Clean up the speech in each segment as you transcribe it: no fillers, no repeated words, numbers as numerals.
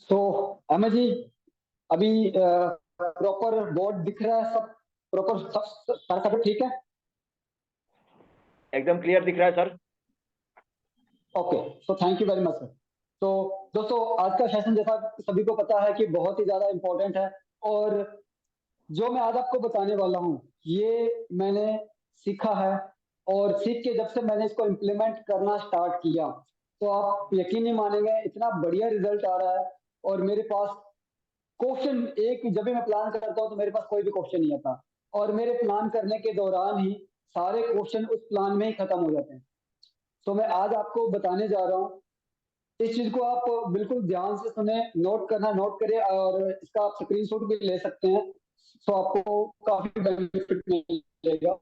तो M G, अभी proper board दिख रहा है, सब प्रॉपर, सब सारा सब ठीक है? एकदम क्लियर दिख रहा है sir. Okay, so thank you very much sir. तो दोस्तों, आज का सेशन जैसा सभी को पता है कि बहुत ही ज्यादा इम्पोर्टेंट है। और जो मैं आज आपको बताने वाला हूँ, ये मैंने सीखा है। और सीख के जब से मैंने इसको इम्प्लीमेंट करना स्टार्ट किया, तो आप यकीन नहीं मानेंगे, इतना बढ़िया रिजल्ट आ रहा है। और मेरे पास क्वेश्चन एक, जब भी मैं प्लान करता हूँ तो मेरे पास कोई भी क्वेश्चन नहीं आता, और मेरे प्लान करने के दौरान ही सारे क्वेश्चन उस प्लान में ही खत्म हो जाते हैं। तो मैं आज आपको बताने जा रहा हूँ, इस चीज को आप बिल्कुल ध्यान से सुने, नोट करना नोट करें, और इसका आप स्क्रीनशॉट भी ले सकते हैं। तो आपको काफी बेनिफिट मिलेगा।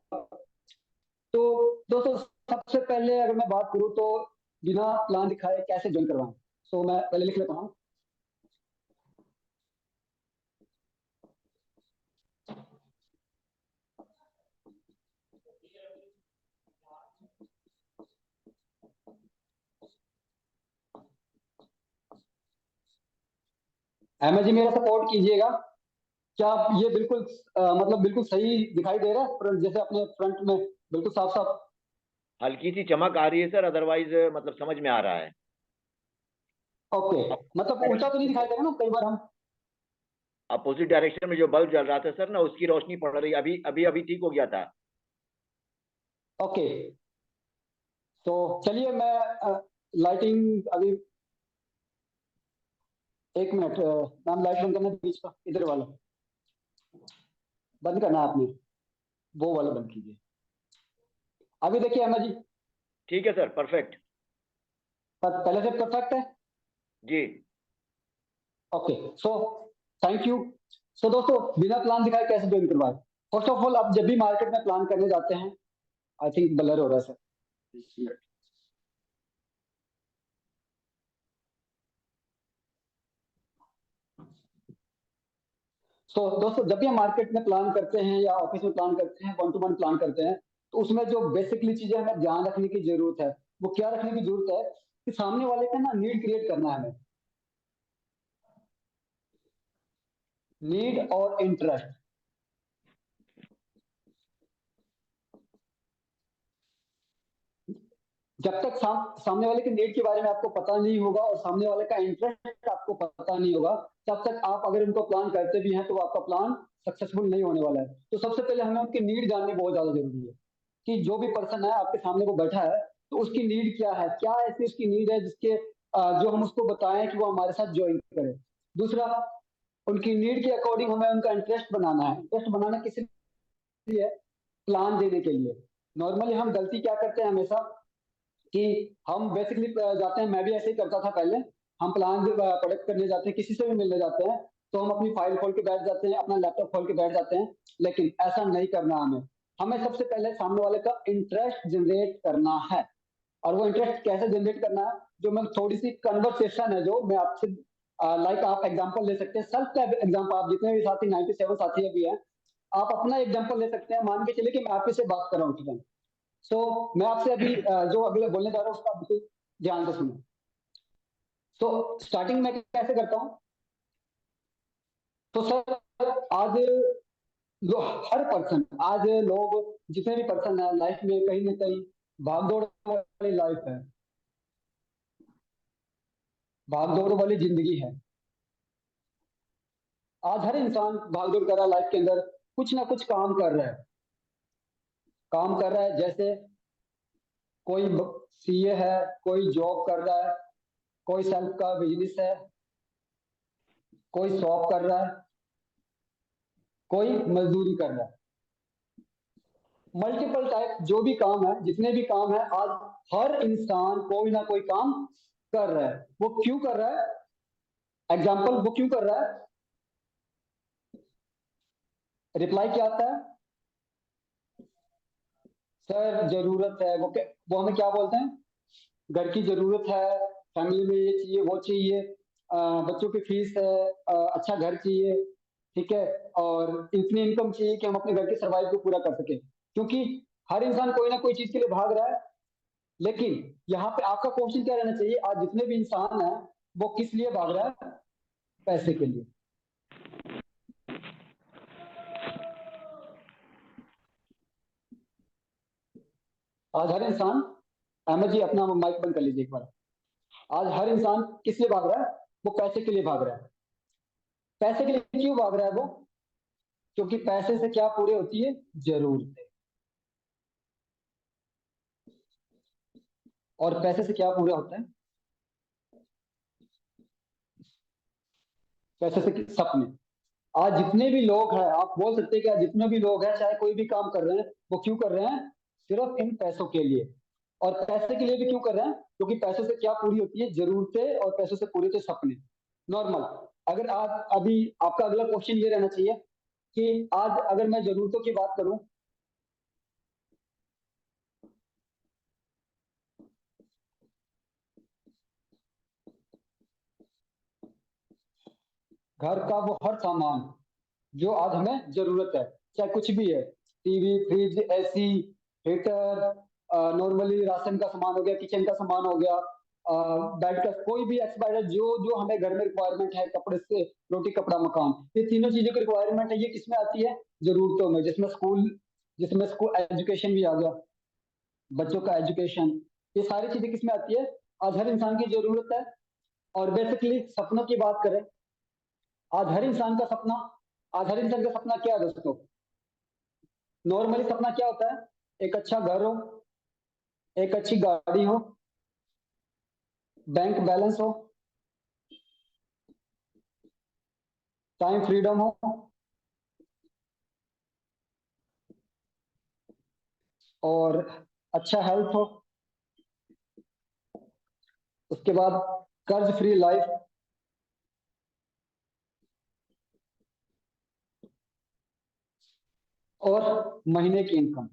तो दोस्तों, सबसे पहले अगर मैं बात करूं तो बिना प्लान दिखाए कैसे ज्वाइन करवाएं, तो मैं पहले लिख लेता हूँ। एम जी, मेरा सपोर्ट कीजिएगा। क्या आप ये बिल्कुल मतलब बिल्कुल सही दिखाई दे रहा है, जैसे अपने फ्रंट में बिल्कुल साफ साफ? हल्की सी चमक आ रही है सर, अदरवाइज मतलब समझ में आ रहा है। ओके, मतलब उल्टा तो नहीं दिखाई दे रहा ना कई बार हम? अपोजिट डायरेक्शन में जो बल्ब जल रहा था सर ना, उसकी रोशनी पड़ रही है। अभी अभी अभी ठीक हो गया था। ओके, तो चलिए मैं लाइटिंग अभी, एक मिनट मैम, लाइट बंद करना बीच का, इधर वाला बंद करना है आपने, वो वाला बंद कीजिए। अभी देखिए एम जी, ठीक है सर, परफेक्ट। पहले से परफेक्ट है। जी। Okay, so thank you. So दोस्तों, बिना प्लान दिखाए कैसे ज्वाइन करवाए? फर्स्ट ऑफ ऑल, आप जब भी मार्केट में प्लान करने जाते हैं, आई थिंक ब्लर हो रहा है सर। तो दोस्तों, जब भी हम मार्केट में प्लान करते हैं या ऑफिस में प्लान करते हैं, वन टू वन प्लान करते हैं, तो उसमें जो बेसिकली चीजें हमें ध्यान रखने की जरूरत है, वो क्या रखने की जरूरत है कि सामने वाले का ना नीड क्रिएट करना है हमें। नीड और इंटरेस्ट। जब तक सामने वाले के नीड के बारे में आपको पता नहीं होगा और सामने वाले का इंटरेस्ट आपको पता नहीं होगा, तब तक आप अगर उनको प्लान करते भी हैं तो आपका प्लान सक्सेसफुल नहीं होने वाला है। तो सबसे पहले हमें उनकी नीड जाननी बहुत ज्यादा जरूरी है, कि जो भी पर्सन है आपके सामने को बैठा है, तो उसकी नीड क्या है, क्या ऐसी उसकी नीड है जिसके जो हम उसको बताएं कि वो हमारे साथ ज्वाइन करे। दूसरा, उनकी नीड के अकॉर्डिंग हमें उनका इंटरेस्ट बनाना है। इंटरेस्ट बनाना किस लिए? प्लान देने के लिए। नॉर्मली हम गलती क्या करते हैं हमेशा, कि हम बेसिकली जाते हैं, मैं भी ऐसे ही करता था पहले। हम प्लान प्रोडक्ट करने जाते हैं, किसी से भी मिलने जाते हैं, तो हम अपनी फाइल खोल के बैठ जाते हैं, अपना लैपटॉप खोल के बैठ जाते हैं। लेकिन ऐसा नहीं करना हमें। हमें सबसे पहले सामने वाले का इंटरेस्ट जनरेट करना है। और वो इंटरेस्ट कैसे जनरेट करना है, जो मैं थोड़ी सी कन्वर्सेशन है जो मैं आपसे, लाइक आप एग्जांपल ले सकते हैं, सेल्फ का एग्जांपल। आप जितने भी साथी 97 साथी अभी हैं, आप अपना एग्जांपल ले सकते हैं। मान के चलिए कि मैं आपसे बात कर रहा हूँ, ठीक है? सो मैं आपसे अभी जो अगले बोलने जा रहा हूँ उसका बिल्कुल ध्यान से सुनो। तो स्टार्टिंग में कैसे करता हूँ? तो सर, आज जो हर पर्सन, आज लोग जितने भी पर्सन है लाइफ में, कहीं ना कहीं भागदौड़ वाली लाइफ है, भागदौड़ वाली जिंदगी है। आज हर इंसान भागदौड़ कर रहा है लाइफ के अंदर, कुछ ना कुछ काम कर रहा है। काम कर रहा है, जैसे कोई सीए है, कोई जॉब कर रहा है, कोई सेल्फ का बिजनेस है, कोई शॉप कर रहा है, कोई मजदूरी कर रहा है। मल्टीपल टाइप जो भी काम है, जितने भी काम है, आज हर इंसान कोई ना कोई काम कर रहा है। वो क्यों कर रहा है? एग्जाम्पल, वो क्यों कर रहा है? रिप्लाई क्या आता है? सर जरूरत है। वो हमें क्या बोलते हैं? घर की जरूरत है, फैमिली में ये चाहिए वो चाहिए, बच्चों की फीस है, अच्छा घर चाहिए, ठीक है, और इतनी इनकम चाहिए कि हम अपने घर के सर्वाइव को पूरा कर सके। क्योंकि हर इंसान कोई ना कोई चीज के लिए भाग रहा है। लेकिन यहाँ पे आपका क्वेश्चन क्या रहना चाहिए, आज जितने भी इंसान है वो किस लिए भाग रहा है? पैसे के लिए। आज हर इंसान, अहमद जी अपना माइक बंद कर लीजिए एक बार। आज हर इंसान किस लिए भाग रहा है? वो पैसे के लिए भाग रहा है। पैसे के लिए क्यों भाग रहा है वो? क्योंकि पैसे से क्या पूरी होती है? जरूरतें। और पैसे से क्या पूरा होता है? पैसे से सपने। आज जितने भी लोग हैं, आप बोल सकते हैं कि आज जितने भी लोग हैं, चाहे कोई भी काम कर रहे हैं, वो क्यों कर रहे हैं? सिर्फ इन पैसों के लिए। और पैसे के लिए भी क्यों कर रहे हैं? क्योंकि पैसों से क्या पूरी होती है? जरूरतें। और पैसों से पूरे होते हैं सपने। नॉर्मल। अगर आप अभी, आपका अगला क्वेश्चन ये रहना चाहिए कि आज अगर मैं जरूरतों की बात करूं, घर का वो हर सामान जो आज हमें जरूरत है, चाहे कुछ भी है, TV, fridge, AC, heater, normally ration का सामान हो गया, किचन का सामान हो गया, बेड का, कोई भी एक्सपायर्ड, जो जो हमें घर में रिक्वायरमेंट है, कपड़े से रोटी कपड़ा मकान, ये तीनों चीजों की रिक्वायरमेंट है, ये किसमें आती है? जरूरतों में। जिसमें स्कूल एजुकेशन भी आ गया, बच्चों का एजुकेशन, ये सारी चीजें किसमें आती है? आज हर इंसान की जरूरत है। और बेसिकली सपनों की बात करें, आज हर इंसान का सपना, आज हर इंसान का सपना क्या है दोस्तों? नॉर्मली सपना क्या होता है? एक अच्छा घर हो, एक अच्छी गाड़ी हो, बैंक बैलेंस हो, टाइम फ्रीडम हो, और अच्छा हेल्थ हो, उसके बाद कर्ज फ्री लाइफ, और महीने की इनकम।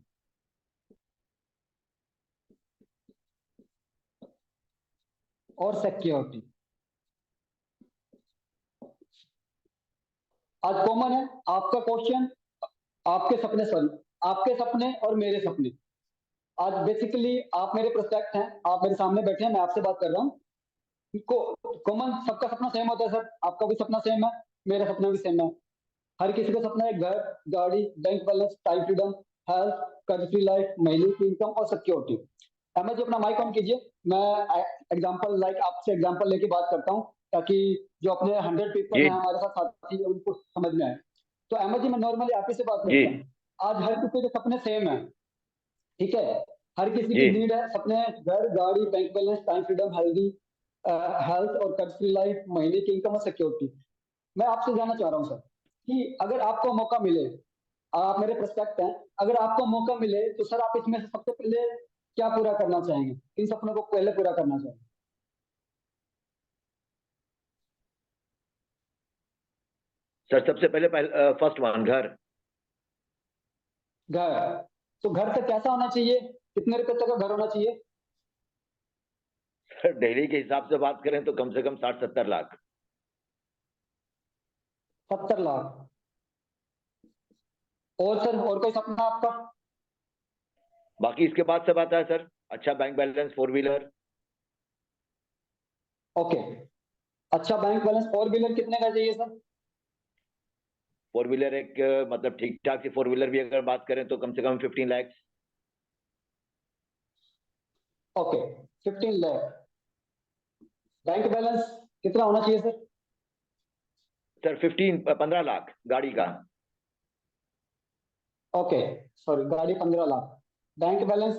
और सिक्योरिटी। आज कॉमन है आपका क्वेश्चन, आपके सपने, सॉरी, आपके सपने और मेरे सपने। आज बेसिकली आप मेरे प्रोस्पेक्ट हैं, आप मेरे सामने बैठे हैं, मैं आपसे बात कर रहा हूँ। कॉमन सबका सपना सेम होता है सर, आपका भी सपना सेम है, मेरा सपना भी सेम है। हर किसी का सपना है घर, गाड़ी, bank balance, time freedom, health, कर्ज फ्री लाइफ, महीने की इनकम और सिक्योरिटी। अहमद जी अपना माइक ऑन कीजिए। मैं एग्जांपल लाइक आपसे एग्जांपल लेके बात करता हूँ, ताकि जो अपने 100 पीपल जी हैं हमारे साथ साथी हैं, उनको समझ में आए। तो अहमद जी मैं नॉर्मली आप ही से बात जी करता हूँ। आज हर किसी के सपने सेम है, ठीक है? हर किसी की जी। नीड है, सपने हैं, घर, गाड़ी, bank balance, time freedom, healthy health और कर्ज फ्री लाइफ, महीने की इनकम और सिक्योरिटी। मैं आपसे जानना चाह रहा हूँ सर कि अगर आपको मौका मिले, आप मेरे प्रोस्पेक्ट हैं, अगर आपको मौका मिले तो सर आप इसमें से सबसे पहले क्या पूरा करना चाहेंगे? इन सपनों को पहले पूरा करना चाहेंगे? सर सबसे पहले फर्स्ट वन, घर। घर। तो घर से कैसा होना चाहिए? कितने रुपए तक का घर होना चाहिए? सर दिल्ली के हिसाब से बात करें तो कम से कम 60-70 लाख। 70 लाख। और सर और कोई सपना आपका? बाकी इसके बाद सब आता है सर। अच्छा बैंक बैलेंस, 4 व्हीलर। ओके। अच्छा बैंक बैलेंस, 4 व्हीलर कितने का चाहिए सर? 4 व्हीलर एक मतलब ठीक ठाक सी 4 व्हीलर भी अगर बात करें तो कम से कम 15 lakh. Okay, 15 lakh. Bank balance कितना होना चाहिए सर? सर 15 लाख गाड़ी का। ओके, सॉरी, गाड़ी 15 lakh, bank balance?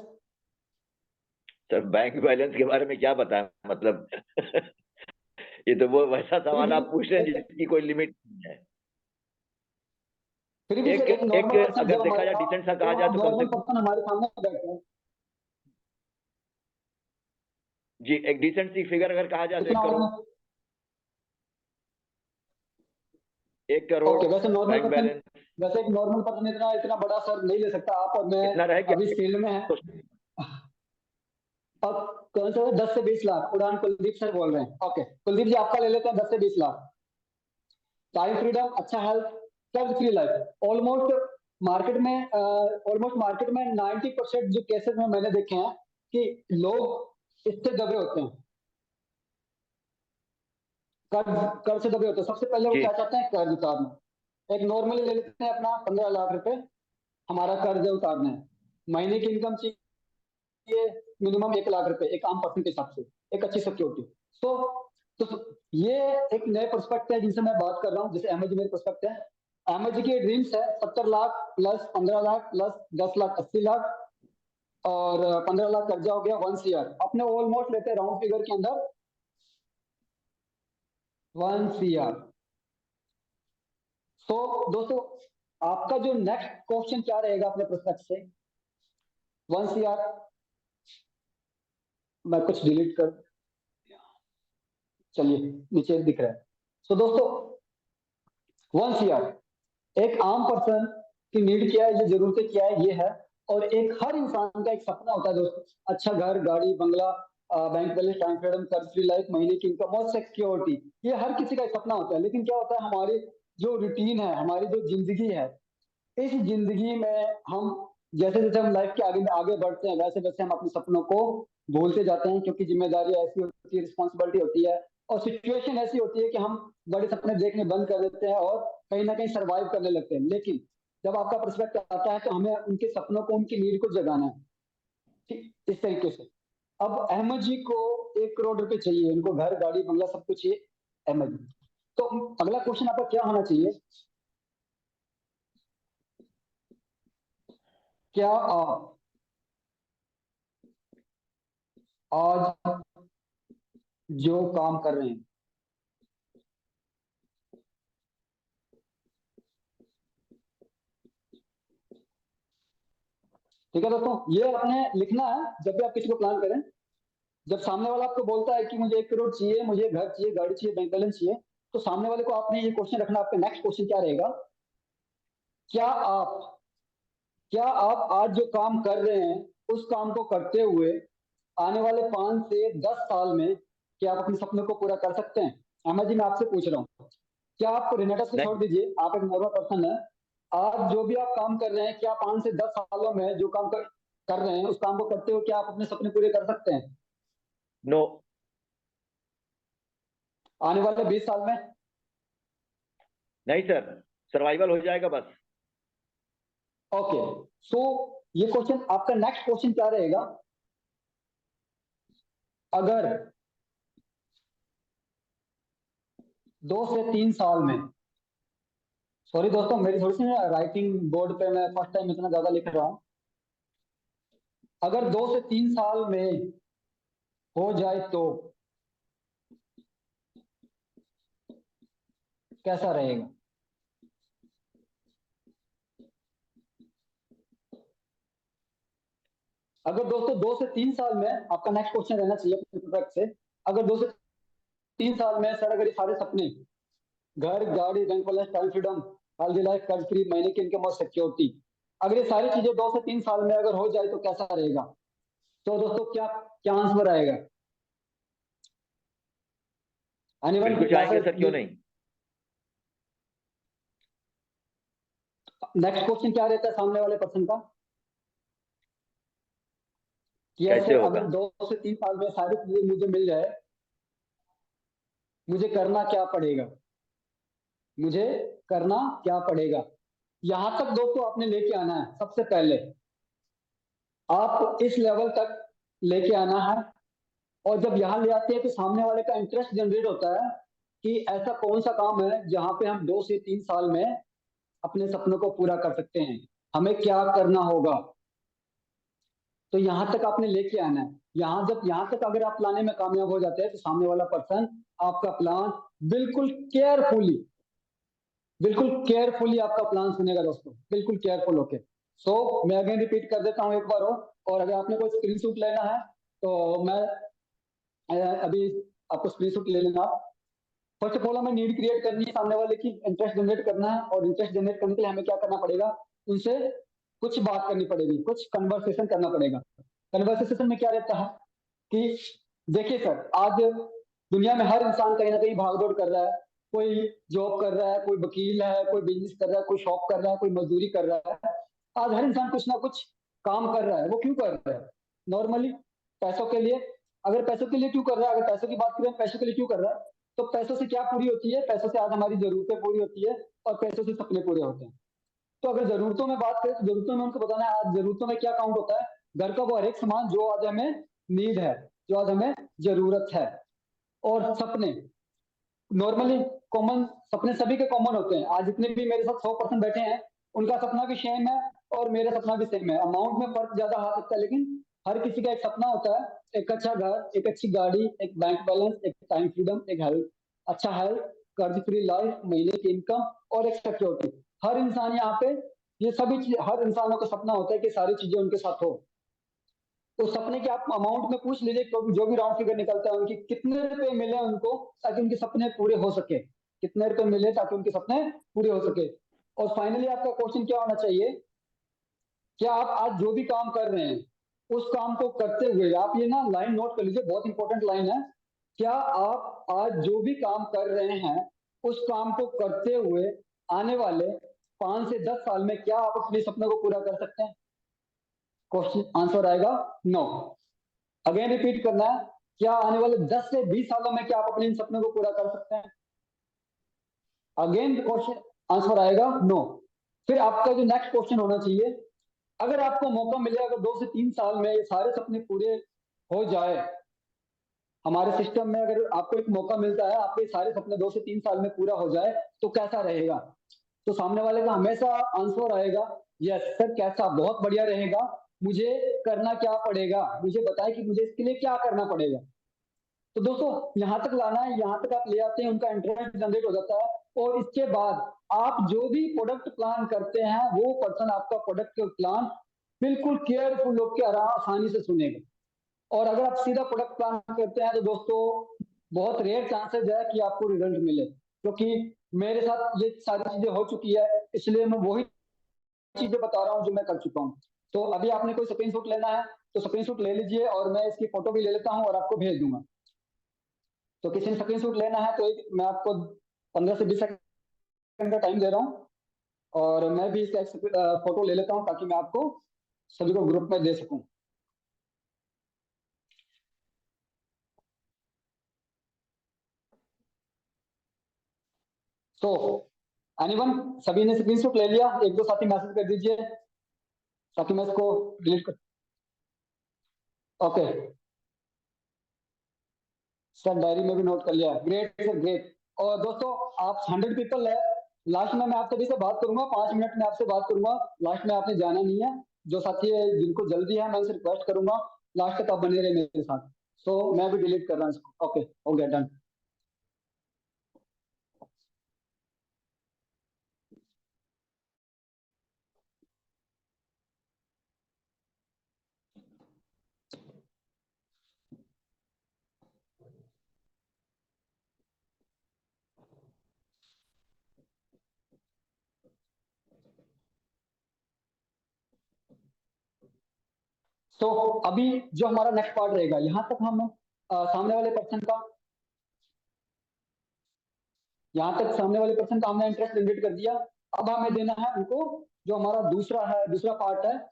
Sir bank balance के बारे में क्या बताएं मतलब ये तो वो वैसा फिर सवाल भी आप पूछ रहे हैं एक, जिसकी कोई लिमिट नहीं है। फिर भी एक सर एक एक नॉर्मल पर्सन अगर जब देखा हमारे जाए साथ, डिसेंट सा कहा जो जाए हम तो कम से नॉर्मल कम, पर्सन हमारे सामने बैठे हैं, जी एक डिसेंट सी फिगर अगर कहा जाए तो कितना 1 करोड़। होगा? 1 करोड़ ओके, वैसे नॉर्मल बैंक पर्सन, बैलेंस। वैसे एक नॉर्मल पर्सन इतना इतना बड़ा सर नहीं ले सकता। आप और मैं इतना रह गया अभी इस फील्ड में है। तो अब कौन सा 10 से 20 लाख, उड़ान कुलदीप सर बोल रहे हैं। ओके कुलदीप जी आपका ले लेते हैं 10 से 20 लाख। टाइम फ्रीडम, अच्छा हेल्थ, कर्ज फ्री लाइफ। ऑलमोस्ट मार्केट में 90% जो केसेस में मैंने देखे हैं कि लोग इससे दबे होते हैं। कर्ज से दबे होते हैं, सबसे पहले वो जी। क्या चाहते हैं, कर्ज उतारना। एक नॉर्मली ले लेते हैं अपना 15 लाख रुपए, हमारा कर्ज उतारना है, महीने की इनकम चाहिए मिनिमम 1 लाख रुपए, एक आम पर्सन के हिसाब से, एक अच्छी सिक्योरिटी। तो ये एक नए पर्सपेक्ट है जिनसे मैं बात कर रहा हूँ, जैसे अहमद जी मेरे पर्सपेक्ट है, अहमद जी के ड्रीम्स है 70 लाख प्लस 15 लाख प्लस 10 लाख 80 लाख, और 15 लाख कर्जा हो गया 1 CR, अपने ऑलमोस्ट लेते हैं राउंड फिगर के अंदर 1 CR। तो दोस्तों आपका जो नेक्स्ट क्वेश्चन क्या रहेगा अपने पर्सपेक्ट से, 1 CR, मैं कुछ डिलीट कर, चलिए नीचे दिख रहा है। तो दोस्तों 1 CR एक आम पर्सन की नीड क्या है, ये जरूरतें क्या है, ये है। और एक हर इंसान का एक सपना होता है दोस्तों, अच्छा घर, गाड़ी, बंगला, बैंक बैलेंस, टाइम फ्रीडम, कर्ज फ्री लाइफ, महीने की इनकम और सिक्योरिटी, ये हर किसी का एक सपना होता है। लेकिन क्या होता है, हमारी जो रूटीन है, हमारी जो जिंदगी है, इस जिंदगी में हम जैसे जैसे हम लाइफ के आगे आगे बढ़ते हैं, वैसे वैसे हम अपने सपनों को भूलते जाते हैं, क्योंकि जिम्मेदारी ऐसी होती है, रिस्पॉन्सिबिलिटी होती है, और सिचुएशन ऐसी होती है कि हम बड़े सपने देखने बंद कर देते हैं और कहीं ना कहीं सरवाइव करने लगते हैं। लेकिन जब आपका पर्सपेक्ट आता है तो हमें उनके सपनों को, उनकी नीड को जगाना है, ठीक इस तरीके से। अब अहमद जी को 1 करोड़ रुपए चाहिए, उनको घर, गाड़ी, बंगला सब कुछ चाहिए अहमद जी। तो अगला क्वेश्चन आपका क्या होना चाहिए, क्या आप आज जो काम कर रहे हैं, ठीक है दोस्तों, ये आपने लिखना है जब भी आप किसी को प्लान करें। जब सामने वाला आपको बोलता है कि मुझे 1 करोड़ चाहिए, मुझे घर चाहिए, गाड़ी चाहिए, बैंक बैलेंस चाहिए, तो सामने वाले को आपने ये क्वेश्चन रखना, आपका नेक्स्ट क्वेश्चन क्या रहेगा, क्या आप क्या आप आज जो काम कर रहे हैं उस काम को करते हुए आने वाले 5 से 10 साल में क्या आप अपने सपने को पूरा कर सकते हैं। अहमद जी मैं आपसे पूछ रहा हूँ, क्या आप रेनेटा को छोड़ नहीं दीजिए, आप एक नॉर्मल पर्सन है, आज जो भी आप काम कर रहे हैं, क्या 5 से 10 सालों में जो काम कर रहे हैं उस काम को करते हुए क्या आप अपने सपने पूरे कर सकते हैं नो। आने वाले 20 साल में। नहीं सर, सर्वाइवल हो जाएगा बस। ओके, सो ये क्वेश्चन आपका नेक्स्ट क्वेश्चन क्या रहेगा, अगर 2 से 3 साल में, सॉरी दोस्तों मेरी थोड़ी सी राइटिंग बोर्ड पे मैं फर्स्ट टाइम इतना ज्यादा लिख रहा हूँ, अगर 2 से 3 साल में हो जाए तो कैसा रहेगा। अगर दोस्तों 2 से 3 साल में, आपका नेक्स्ट क्वेश्चन रहना चाहिए अपने प्रोडक्ट से, अगर 2 से 3 साल में सर अगर ये सारे सपने, घर, गाड़ी, bank balance, time freedom, healthy life, कर्ज फ्री, महीने की इनकम और सिक्योरिटी, अगर ये सारी चीजें 2 से 3 साल में अगर हो जाए तो कैसा रहेगा। तो दोस्तों क्या क्या आंसर आएगा, एनीवन बिल्कुल या चाहेंगे फिर सर, क्यों नहीं। नेक्स्ट क्वेश्चन क्या रहता है सामने वाले पर्सन का, कि कैसे ऐसे होगा। अगर 2 से 3 साल में सारी चीजें मुझे मिल जाए, मुझे करना क्या पड़ेगा, मुझे करना क्या पड़ेगा। यहां तक दोस्तों आपने लेके आना है, सबसे पहले आप इस लेवल तक लेके आना है। और जब यहाँ ले आते हैं तो सामने वाले का इंटरेस्ट जनरेट होता है कि ऐसा कौन सा काम है जहां पे हम 2 से 3 साल में अपने सपनों को पूरा कर सकते हैं, हमें क्या करना होगा। तो यहां तक आपने लेके आना है। यहाँ तक अगर आप लाने में कामयाब हो जाते हैं तो सामने वाला पर्सन आपका प्लान बिल्कुल केयरफुली बिल्कुल केयरफुली आपका प्लान सुनेगा दोस्तों, बिल्कुल केयरफुल होके। सो मैं अगेन रिपीट कर देता हूँ एक बार और अगर आपने कोई स्क्रीनशॉट लेना है तो मैं अभी आपको स्क्रीनशॉट ले लेना। फर्स्ट ऑफ ऑल हमें नीड क्रिएट करनी है, सामने वाले की इंटरेस्ट जनरेट करना है, और इंटरेस्ट जनरेट करने के लिए हमें क्या करना पड़ेगा, उनसे कुछ बात करनी पड़ेगी, कुछ कन्वर्सेशन करना पड़ेगा। कन्वर्सेशन में क्या रहता है कि देखिए सर, आज दुनिया में हर इंसान कहीं ना कहीं भागदौड़ कर रहा है, कोई जॉब कर रहा है, कोई वकील है, कोई बिजनेस कर रहा है, कोई शॉप कर रहा है, कोई मजदूरी कर रहा है। आज हर इंसान कुछ ना कुछ काम कर रहा है, वो क्यों कर रहा है, नॉर्मली पैसों के लिए। अगर पैसों के लिए क्यों कर रहा है, अगर पैसों की बात करें पैसों के लिए क्यों कर रहा है, तो पैसों से क्या पूरी होती है? पैसों से आज हमारी जरूरतें पूरी होती है और पैसों से सपने पूरे होते हैं। तो अगर जरूरतों में बात करें तो जरूरतों में उनको बताना है, आज जरूरतों में क्या काउंट होता है? घर का वो हर एक सामान जो आज हमें नीड है, जो आज हमें जरूरत है। और सपने नॉर्मली कॉमन, सपने सभी के कॉमन होते हैं। आज जितने भी मेरे साथ 100% बैठे हैं उनका सपना भी सेम है और मेरा सपना भी सेम है। अमाउंट में फर्क ज्यादा आ सकता है, लेकिन हर किसी का एक सपना होता है, एक अच्छा घर, एक अच्छी गाड़ी, एक बैंक बैलेंस, एक टाइम फ्रीडम, एक हेल्थ, अच्छा हेल्थ, कर्ज फ्री लाइफ, महीने की इनकम और एक सिक्योरिटी। हर इंसान यहाँ पे ये सभी चीज, हर इंसानों का सपना होता है कि सारी चीजें उनके साथ हो। तो सपने के आप अमाउंट में पूछ लीजिए, क्योंकि जो भी राउंड फिगर निकलता है उनकी कितने रुपए मिले उनको ताकि उनके सपने पूरे हो सके, कितने रुपए मिले ताकि उनके सपने पूरे हो सके। और फाइनली आपका क्वेश्चन क्या होना चाहिए? क्या आप आज जो भी काम कर रहे हैं उस काम को करते हुए, आप ये ना लाइन नोट कर लीजिए, बहुत इंपॉर्टेंट लाइन है। क्या आप आज जो भी काम कर रहे हैं उस काम को करते हुए आने वाले 5 से 10 साल में क्या आप अपने सपने को पूरा कर सकते हैं? क्वेश्चन आंसर आएगा नो। अगेन रिपीट करना है, क्या आने वाले 10 से 20 सालों में क्या आप अपने इन सपनों को पूरा कर सकते हैं? अगेन क्वेश्चन आंसर आएगा नो। फिर आपका जो नेक्स्ट क्वेश्चन होना चाहिए, अगर आपको मौका मिले, अगर 2 से 3 साल में ये सारे सपने पूरे हो जाए, हमारे सिस्टम में अगर आपको एक मौका मिलता है आपके सारे सपने 2 से 3 साल में पूरा हो जाए तो कैसा रहेगा? तो सामने वाले का हमेशा आंसर आएगा यस सर, कैसा, बहुत बढ़िया रहेगा। मुझे करना क्या पड़ेगा, मुझे बताए कि मुझे इसके लिए क्या करना पड़ेगा। तो दोस्तों यहाँ तक लाना है, यहाँ तक आप ले आते हैं, उनका इंटरेस्ट जनरेट हो जाता है। और इसके बाद आप जो भी प्रोडक्ट प्लान करते हैं वो पर्सन आपका प्रोडक्ट प्लान बिल्कुल केयरफुल होकर आसानी से सुनेगा। और अगर आप सीधा प्रोडक्ट प्लान करते हैं तो दोस्तों बहुत रेयर चांसेस है कि आपको रिजल्ट मिले, क्योंकि मेरे साथ ये सारी चीजें हो चुकी है, इसलिए मैं वही चीजें बता रहा हूँ जो मैं कर चुका हूँ। तो अभी आपने कोई स्क्रीनशॉट लेना है तो स्क्रीनशॉट ले लीजिए और मैं इसकी फोटो भी ले लेता हूँ और आपको भेज दूंगा। तो किसी ने स्क्रीनशॉट लेना है तो एक मैं आपको 15 से 20 सेकंड का टाइम दे रहा हूँ और मैं भी इसका एक फोटो ले लेता हूँ ताकि मैं आपको सभी को ग्रुप में दे सकूं। तो एनीवन, सभी ने स्क्रीनशॉट ले लिया? एक दो साथी मैसेज कर दीजिए ताकि मैं इसको डिलीट कर। ओके सर, डायरी में भी नोट कर लिया, ग्रेट सर ग्रेट। और दोस्तों आप 100 पीपल है, लास्ट में मैं आप सभी से बात करूंगा, 5 मिनट में आपसे बात करूंगा, लास्ट में आपने जाना नहीं है। जो साथी है जिनको जल्दी है मैं उनसे रिक्वेस्ट करूंगा लास्ट तक आप बने रहे मेरे साथ। तो मैं भी डिलीट कर रहा हूँ इसको। ओके हो गया, डन। तो अभी जो हमारा नेक्स्ट पार्ट रहेगा, यहाँ तक हम सामने वाले पर्सन का, यहाँ तक सामने वाले पर्सन का हमने इंटरेस्ट जनरेट कर दिया। अब हमें देना है उनको जो हमारा दूसरा है, दूसरा पार्ट है,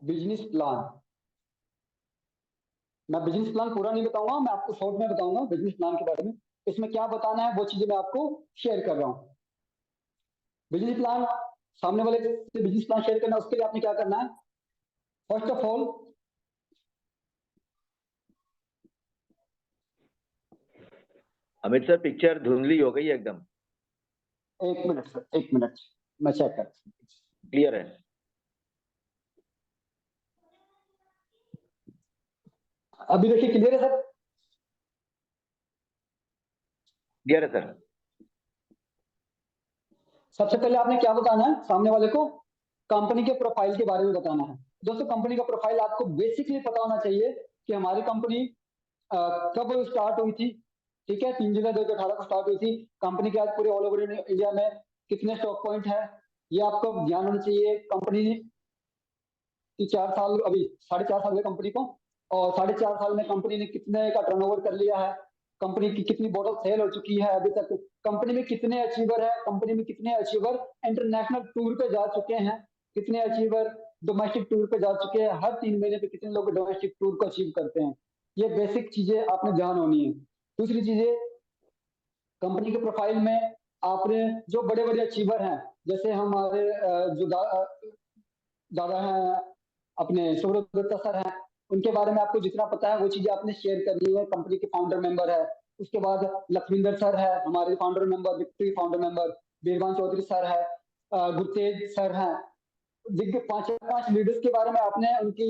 बिजनेस प्लान। मैं बिजनेस प्लान पूरा नहीं बताऊंगा, मैं आपको शॉर्ट में बताऊंगा बिजनेस प्लान के बारे में। इसमें क्या बताना है वो चीजें मैं आपको शेयर कर रहा हूँ। बिजनेस प्लान, सामने वाले से बिजनेस प्लान शेयर करना, उसके लिए आपने क्या करना है? First of all, Amit sir picture धुंधली हो गई है एकदम। 1 मिनट सर, 1 मिनट, मैं चेक कर। क्लियर है? अभी देखिए क्लियर है सर? क्लियर है सर। सबसे पहले आपने क्या बताना है सामने वाले को? कंपनी के प्रोफाइल के बारे में बताना है। दोस्तों कंपनी का प्रोफाइल आपको बेसिकली पता होना चाहिए कि हमारी कंपनी कब स्टार्ट हुई थी। ठीक है, 3 जुलाई 2018 को स्टार्ट हुई थी। कंपनी के आज पूरे ऑल ओवर इंडिया में कितने स्टॉक पॉइंट है ये आपको ज्ञान होना चाहिए। कंपनी की 4 साल, अभी 4.5 साल हुए कंपनी को, और 4.5 साल में कंपनी ने कितने का टर्नओवर कर लिया है, कंपनी की कितनी बॉटल सेल हो चुकी है अभी तक, कंपनी में कितने अचीवर है, कंपनी में कितने अचीवर इंटरनेशनल टूर पे जा चुके हैं, कितने अचीवर डोमेस्टिक टूर पे जा चुके हैं, हर 3 महीने पे कितने लोग डोमेस्टिक टूर को अचीव करते हैं। ये बेसिक चीजें आपने ध्यान होनी है। दूसरी चीजें, कंपनी के प्रोफाइल में आपने जो बड़े बड़े अचीवर हैं, जैसे हमारे जो दादा हैं अपने सौरभ दत्ता सर हैं, उनके बारे में आपको जितना पता है वो चीजें आपने शेयर करनी है। कंपनी के फाउंडर मेंबर है। उसके बाद लखविंदर सर है हमारे founder member, victory founder member, Birban Chaudhary sir है, गुरतेज सर हैं। पांच पांच लीडर्स के बारे में आपने उनकी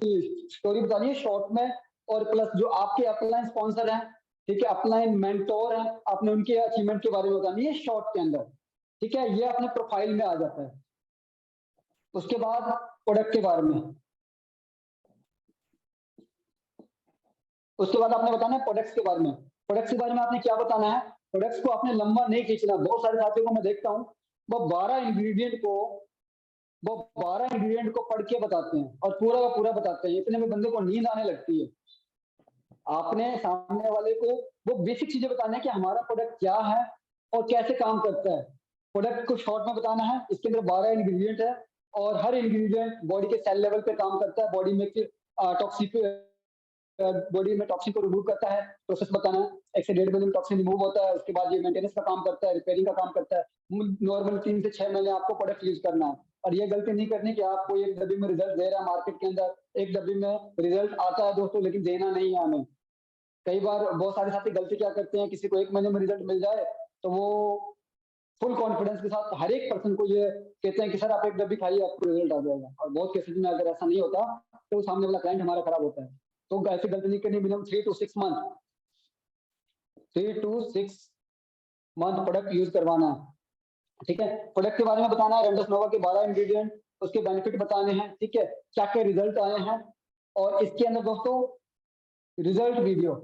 स्टोरी बतानी है शॉर्ट में, और प्लस जो आपके अपलाइन स्पॉन्सर हैं, ठीक है, अपलाइन मेंटोर हैं, आपने उनके अचीवमेंट के बारे में बतानी है शॉर्ट के अंदर। ठीक है, ये अपने प्रोफाइल में आ जाता है। उसके बाद प्रोडक्ट के बारे में, उसके बाद आपने बताना है प्रोडक्ट्स के बारे में। प्रोडक्ट्स के बारे में आपने क्या बताना है? प्रोडक्ट्स को आपने लंबा नहीं खींचना। बहुत सारे साथियों को मैं देखता हूँ वो 12 इंग्रेडिएंट को पढ़ के बताते हैं और पूरा का पूरा बताते हैं, इतने में बंदे को नींद आने लगती है। आपने सामने वाले को वो बेसिक चीजें बताना है कि हमारा प्रोडक्ट क्या है और कैसे काम करता है। प्रोडक्ट को शॉर्ट में बताना है। इसके अंदर 12 इंग्रेडिएंट है और हर इंग्रेडिएंट बॉडी के सेल लेवल पे काम करता है, बॉडी में टॉक्सिक बॉडी में टॉक्सिन को रिमूव करता है। प्रोसेस बताना है, 1 से 1.5 महीने में टॉक्सिन रिमूव होता है। उसके बाद ये मेंटेनेंस का काम करता है, रिपेयरिंग का काम करता है। नॉर्मल 3 से 6 महीने आपको प्रोडक्ट यूज करना है। और ये गलती नहीं करनी कि आपको एक डब्बी में रिजल्ट दे रहा है मार्केट के अंदर, एक डब्बी में रिजल्ट आता है दोस्तों, लेकिन देना नहीं है हमें। कई बार बहुत सारे साथी गलती क्या करते हैं, किसी को 1 महीने में रिजल्ट मिल जाए तो वो फुल कॉन्फिडेंस के साथ हर एक पर्सन को ये कहते हैं कि सर आप एक डब्बी खाइए आपको रिजल्ट आ जाएगा। और बहुत केसेस में अगर ऐसा नहीं होता तो सामने वाला क्लाइंट हमारा खराब होता है। तो ऐसी गलती नहीं करनी। Minimum 3 to 6 month 3 to 6 month product use करवाना है। ठीक है, प्रोडक्ट के बारे में बताना है, रेंडस नोवा के 12 इंग्रेडिएंट, उसके बेनिफिट बताने हैं। ठीक है, क्या क्या रिजल्ट आए हैं। और इसके अंदर दोस्तों रिजल्ट वीडियो,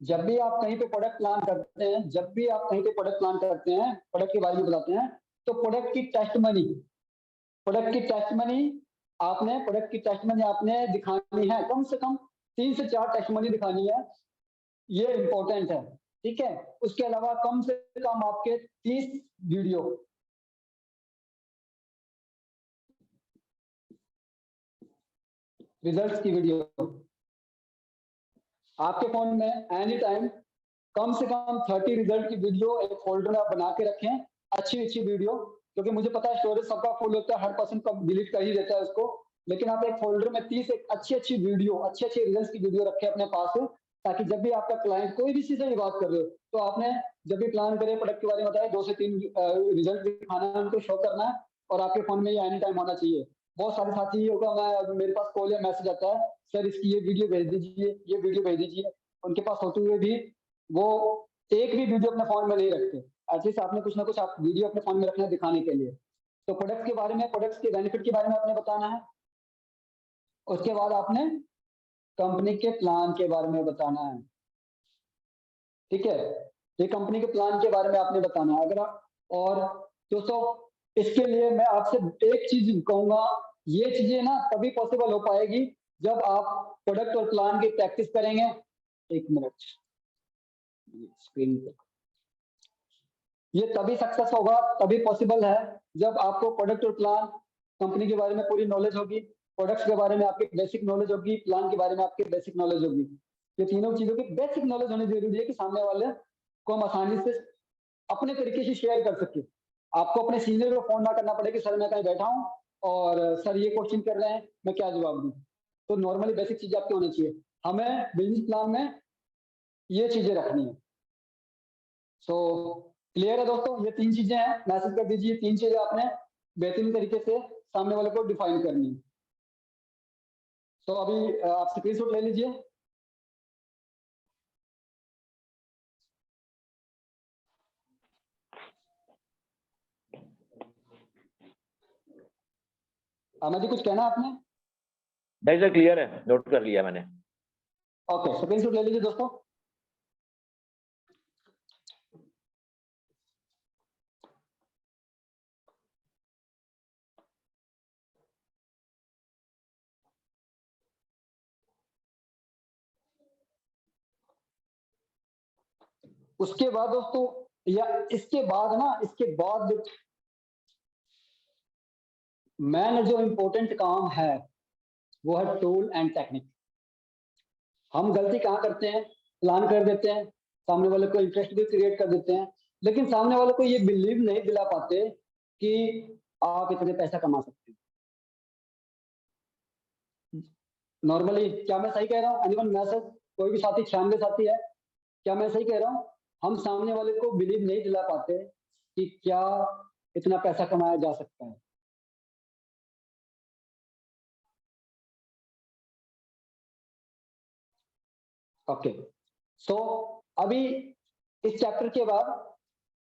जब भी आप कहीं पे प्रोडक्ट प्लान करते हैं, प्रोडक्ट के बारे में बताते हैं, तो प्रोडक्ट की टेस्ट मनी आपने दिखानी है। कम से कम 3 से 4 टेस्ट मनी दिखानी है, ये इंपॉर्टेंट है। ठीक है, उसके अलावा कम से कम आपके 30 वीडियो, रिजल्ट्स की वीडियो आपके फोन में एनी टाइम कम से कम 30 रिजल्ट की वीडियो एक फोल्डर में आप बना के रखें। अच्छी वीडियो, क्योंकि मुझे पता है स्टोरेज सबका फुल होता है, हर पर्सन को डिलीट कर ही देता है उसको। लेकिन आप एक फोल्डर में 30 एक अच्छी वीडियो, अच्छे रिजल्ट की वीडियो रखें अपने पास, ताकि जब भी आपका क्लाइंट कोई भी चीज से बात कर रहे हो तो आपने जब भी प्लान करे प्रोडक्ट के बारे में बताया, 2 से 3 रिजल्ट दिखाना है, उनको शो करना है और आपके फोन में ये एनी टाइम होना चाहिए। बहुत सारे साथी होगा, मैं मेरे पास कॉल या मैसेज आता है, सर इसकी ये वीडियो भेज दीजिए, ये वीडियो भेज दीजिए। उनके पास होते हुए भी वो एक भी वीडियो अपने फोन में नहीं रखते। एटलीस्ट आपने कुछ ना कुछ आप वीडियो अपने फोन में रखना दिखाने के लिए। तो प्रोडक्ट के बारे में, प्रोडक्ट्स के बेनिफिट के बारे में आपने बताना है। उसके बाद आपने कंपनी के प्लान के बारे में बताना है। ठीक है, ये कंपनी के प्लान के बारे में आपने बताना है। अगर आप, और दोस्तों इसके लिए मैं आपसे एक चीज कहूंगा, ये चीजें ना तभी पॉसिबल हो पाएगी जब आप प्रोडक्ट और प्लान की प्रैक्टिस करेंगे। 1 मिनट स्क्रीन पे, ये तभी सक्सेस होगा, तभी पॉसिबल है जब आपको प्रोडक्ट और प्लान, कंपनी के बारे में पूरी नॉलेज होगी, प्रोडक्ट्स के बारे में आपकी बेसिक नॉलेज होगी, प्लान के बारे में आपकी बेसिक नॉलेज होगी। ये तीनों चीजों की बेसिक नॉलेज होनी जरूरी है कि सामने वाले को हम आसानी से अपने तरीके से शेयर कर सके। आपको अपने सीनियर को फोन ना करना पड़े कि सर मैं कहीं बैठा हूँ और सर ये क्वेश्चन कर रहे हैं, मैं क्या जवाब दूं। तो नॉर्मली बेसिक चीजें आपकी होनी चाहिए। हमें बिजनेस प्लान में ये चीजें रखनी है। सो क्लियर है दोस्तों, ये 3 चीजें हैं, मैसेज कर दीजिए। 3 चीजें आपने बेहतरीन तरीके से सामने वाले को डिफाइन करनी है। तो अभी आप स्क्रीनशॉट ले लीजिए। अमर जी कुछ कहना आपने? नहीं सर, क्लियर है, नोट कर लिया मैंने। ओके, स्क्रीनशॉट ले लीजिए दोस्तों। उसके बाद दोस्तों, या इसके बाद मैन जो इम्पोर्टेंट काम है वो है टूल एंड टेक्निक। हम गलती कहाँ करते हैं, प्लान कर देते हैं, सामने वाले को इंटरेस्ट भी क्रिएट कर देते हैं, लेकिन सामने वाले को ये बिलीव नहीं दिला पाते कि आप इतने पैसा कमा सकते हैं। नॉर्मली क्या मैं सही कह रहा हूँ? एनीवन मैसेज, कोई भी साथी 96 साथी है, क्या मैं सही कह रहा हूँ? हम सामने वाले को बिलीव नहीं दिला पाते कि क्या इतना पैसा कमाया जा सकता है। ओके, सो अभी इस चैप्टर के बाद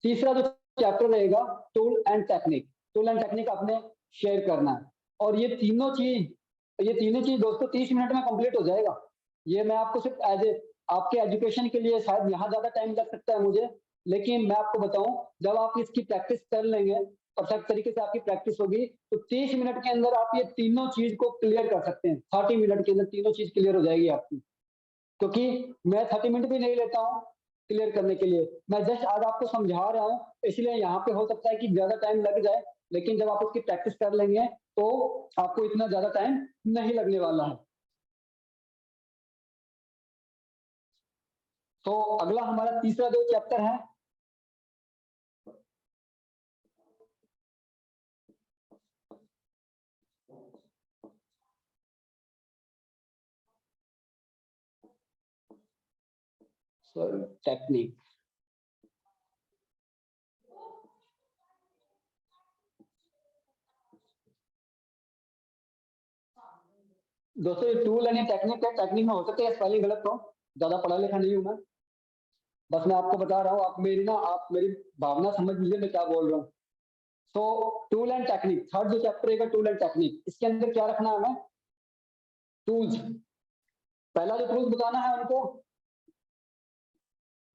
तीसरा जो चैप्टर रहेगा tool and technique. Tool and technique आपने शेयर करना है, और ये तीनों चीज दोस्तों 30 मिनट में कंप्लीट हो जाएगा। ये मैं आपको सिर्फ एज ए आपके एजुकेशन के लिए, शायद यहाँ ज्यादा टाइम लग सकता है मुझे, लेकिन मैं आपको बताऊं, जब आप इसकी प्रैक्टिस कर लेंगे, परफेक्ट तरीके से आपकी प्रैक्टिस होगी, तो 30 मिनट के अंदर आप ये तीनों चीज को क्लियर कर सकते हैं। 30 मिनट के अंदर तीनों चीज क्लियर हो जाएगी आपकी, क्योंकि मैं 30 मिनट भी नहीं लेता हूँ क्लियर करने के लिए, मैं जस्ट आज आपको समझा रहा हूँ, इसलिए यहाँ पे हो सकता है कि ज्यादा टाइम लग जाए, लेकिन जब आप इसकी प्रैक्टिस कर लेंगे तो आपको इतना ज्यादा टाइम नहीं लगने वाला है। तो अगला हमारा तीसरा जो चैप्टर है, टेक्निक। दोस्तों ये टूल एंड टेक्निक है, टेक्निक में हो सकता है स्पेलिंग गलत हो, ज्यादा पढ़ा लिखा नहीं हूं मैं, बस मैं आपको बता रहा हूँ, आप मेरी भावना समझ लीजिए मैं क्या बोल रहा हूँ। सो टूल एंड टेक्निक, थर्ड जो चैप्टर रहेगा टूल एंड टेक्निक, इसके अंदर क्या रखना है हमें? टूल्स। पहला जो टूल्स बताना है उनको,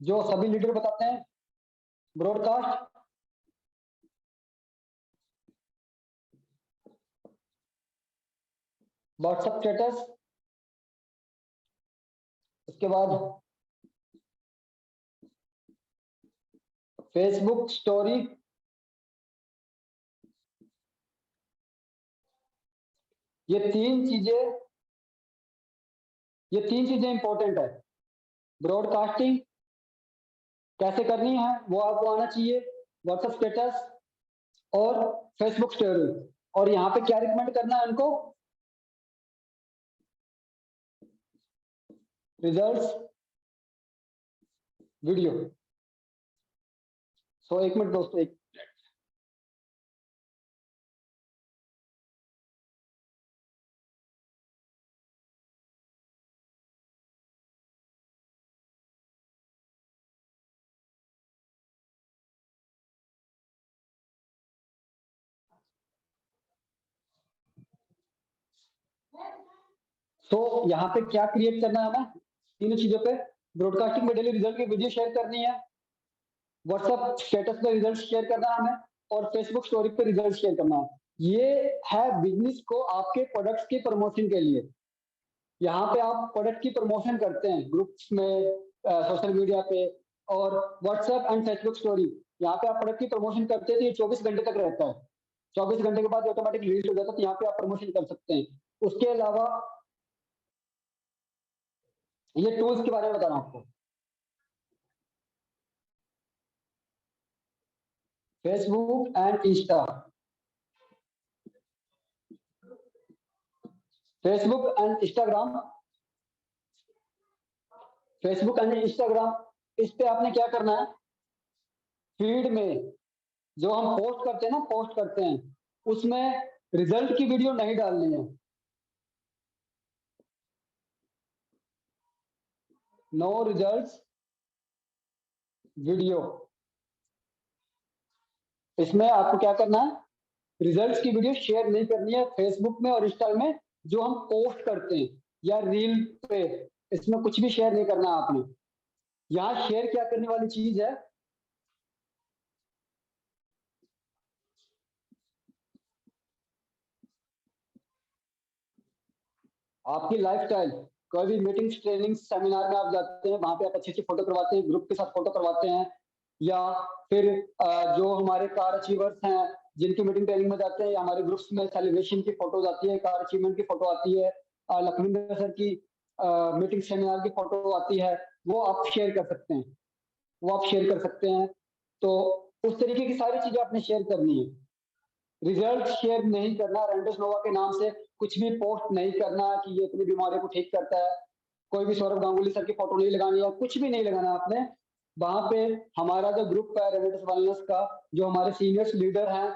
जो सभी लीडर बताते हैं, ब्रॉडकास्ट, व्हाट्सएप स्टेटस, उसके बाद फेसबुक स्टोरी, ये तीन चीजें इंपॉर्टेंट है। ब्रॉडकास्टिंग कैसे करनी है वो आपको आना चाहिए, व्हाट्सएप स्टेटस और फेसबुक स्टोरी, और यहाँ पे क्या रिकमेंड करना है उनको? Results video. सो एक मिनट दोस्तों, एक तो यहाँ पे क्या क्रिएट करना है हमें? तीनों चीजों पे, ब्रॉडकास्टिंग में डेली रिजल्ट की वीडियो शेयर करनी है, व्हाट्सएप स्टेटस पे रिजल्ट शेयर करना है हमें, और फेसबुक स्टोरी पे रिजल्ट शेयर करना है। ये है बिजनेस को आपके प्रोडक्ट्स की प्रमोशन के लिए। यहाँ पे आप प्रोडक्ट की प्रमोशन करते हैं ग्रुप्स में, सोशल मीडिया पे, और व्हाट्सएप एंड फेसबुक स्टोरी, यहाँ पे आप प्रोडक्ट की प्रमोशन करते हैं तो ये 24 घंटे तक रहता है। 24 घंटे के बाद ऑटोमेटिक रिलीज हो जाता है, तो यहाँ पे आप प्रमोशन कर सकते हैं। उसके अलावा ये टूल्स के बारे में बता रहा हूँ आपको, Facebook and Insta, Facebook and Instagram, Facebook and Instagram, इस पे आपने क्या करना है? फीड में जो हम पोस्ट करते हैं ना, पोस्ट करते हैं, उसमें रिजल्ट की वीडियो नहीं डालनी है। No results video. इसमें आपको क्या करना है? रिजल्ट्स की वीडियो शेयर नहीं करनी है फेसबुक में और इंस्टा में, जो हम पोस्ट करते हैं या रील पे, इसमें कुछ भी शेयर नहीं करना है आपने। यहाँ शेयर क्या करने वाली चीज है? आपकी लाइफस्टाइल। कोई भी मीटिंग्स, ट्रेनिंग, सेमिनार में आप जाते हैं, वहां पे आप अच्छी अच्छी फोटो करवाते हैं, ग्रुप के साथ फोटो करवाते हैं, या फिर जो हमारे कार अचीवर्स हैं जिनकी मीटिंग ट्रेनिंग में जाते हैं, या हमारे ग्रुप्स में सेलिब्रेशन की फोटोज आती है, कार अचीवमेंट की फोटो आती है, लखविंदर सर की मीटिंग सेमिनार की फोटो आती है, वो आप शेयर कर सकते हैं, वो आप शेयर कर सकते हैं। तो उस तरीके की सारी चीजें आपने शेयर करनी है। रिजल्ट शेयर नहीं करना, रेंडस नोवा के नाम से कुछ भी पोस्ट नहीं करना कि ये इतनी बीमारियों को ठीक करता है। कोई भी सौरभ गांगुली सर की फोटो नहीं लगानी है, कुछ भी नहीं लगाना आपने। वहां पे हमारा जो ग्रुप है रेनेटस वेलनेस का, जो हमारे सीनियर्स लीडर हैं,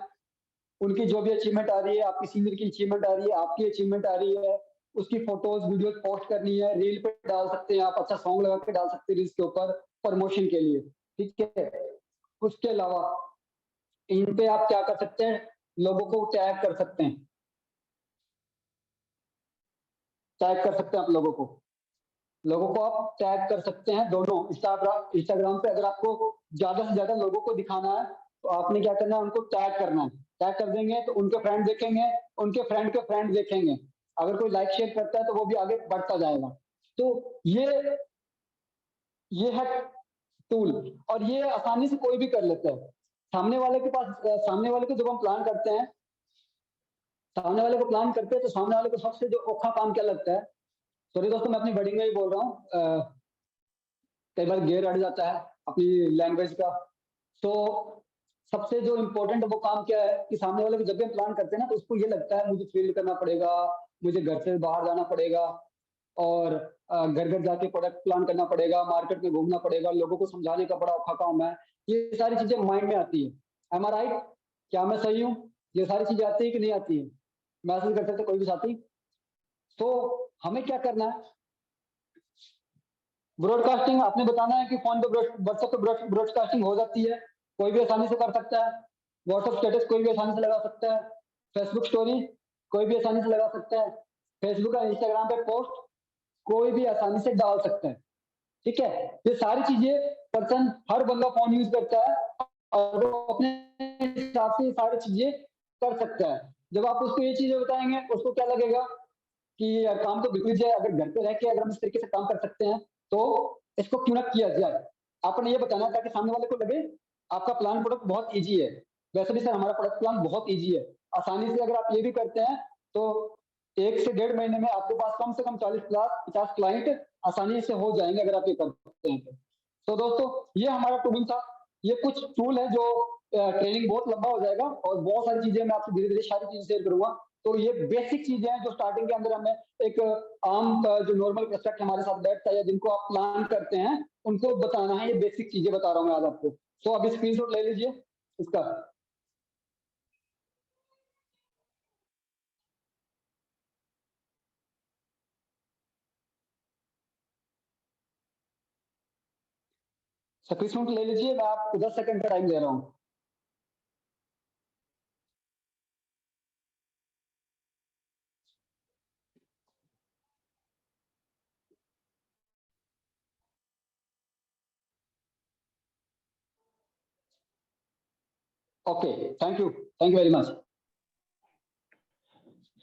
उनकी जो भी अचीवमेंट आ रही है, आपकी सीनियर की अचीवमेंट आ रही है, आपकी अचीवमेंट आ रही है, उसकी फोटोज वीडियोज पोस्ट करनी है, रील पे डाल सकते हैं आप, अच्छा सॉन्ग लगा के डाल सकते हैं रील्स के ऊपर प्रमोशन के लिए, ठीक है। उसके अलावा इन पे आप क्या कर सकते हैं, लोगों को टैग कर सकते हैं, टैग कर सकते हैं आप लोगों को आप टैग कर सकते हैं दोनों इंस्टाग्राम पे। अगर आपको ज्यादा से ज्यादा लोगों को दिखाना है तो आपने क्या करना है, उनको टैग करना है। टैग कर देंगे तो उनके फ्रेंड देखेंगे, उनके फ्रेंड के फ्रेंड देखेंगे, अगर कोई लाइक शेयर करता है तो वो भी आगे बढ़ता जाएगा। तो ये है टूल, और ये आसानी से कोई भी कर लेता है। सामने वाले के पास, सामने वाले को जब हम प्लान करते हैं, सामने वाले को प्लान करते हैं तो सामने वाले को सबसे जो औखा काम क्या लगता है, सॉरी दोस्तों मैं अपनी वर्डिंग में ही बोल रहा हूँ, कई बार गेयर अड़ जाता है अपनी लैंग्वेज का। तो सबसे जो इम्पोर्टेंट वो काम क्या है कि सामने वाले को जब भी हम प्लान करते हैं ना, तो उसको ये लगता है मुझे फील्ड करना पड़ेगा, मुझे घर से बाहर जाना पड़ेगा, और घर घर जाके प्रोडक्ट प्लान करना पड़ेगा, मार्केट में घूमना पड़ेगा, लोगों को समझाने का बड़ा औखा काम है। ये सारी चीजें माइंड में आती है। एम आई राइट? क्या मैं सही हूँ? ये सारी चीजें आती है कि नहीं आती है? मैसेज कर सकते कोई भी साथी। तो हमें क्या करना है, ब्रॉडकास्टिंग आपने बताना है कि फोन पे व्हाट्सएप पे ब्रॉडकास्टिंग हो जाती है, कोई भी आसानी से कर सकता है। व्हाट्सएप स्टेटस कोई भी आसानी से लगा सकता है। फेसबुक स्टोरी कोई भी आसानी से लगा सकता है। फेसबुक और इंस्टाग्राम पे पोस्ट कोई भी आसानी से डाल सकता है, ठीक है। ये सारी चीजें पर्सन, हर बंदा फोन यूज करता है और वो अपने हिसाब से सारी चीजें कर सकता है। जब आप उसको ये चीजें बताएंगे, उसको क्या लगेगा कि यार काम तो बिल्कुल जाए, अगर घर पे रह के अगर हम इस तरीके से काम कर सकते हैं तो इसको क्यों ना किया जाए। आपने ये बताना ताकि सामने वाले को लगे आपका प्लान प्रोडक्ट बहुत ईजी है। वैसे भी सर हमारा प्रोडक्ट प्लान बहुत ईजी है, आसानी से अगर आप ये भी करते हैं तो 1 से 1.5 महीने में आपके पास कम से कम 40 50 क्लाइंट आसानी से हो जाएंगे अगर आप ये कर सकते हैं तो दोस्तों ये हमारा टूल था। ये कुछ टूल है जो ट्रेनिंग बहुत लंबा हो जाएगा और बहुत सारी चीजें मैं आपसे धीरे धीरे सारी चीजें शेयर करूंगा। तो ये बेसिक चीजें हैं जो स्टार्टिंग के अंदर हमें एक आम जो नॉर्मल प्रोस्पेक्ट हमारे साथ बैठता है या जिनको आप प्लान करते हैं उनको बताना है। ये बेसिक चीजें बता रहा हूँ मैं आज आपको। तो अभी स्क्रीनशॉट ले लीजिए इसका। स्क्रीनशॉट ले लीजिए, मैं आपको 10 सेकंड का टाइम दे रहा हूँ। Okay, thank you very much.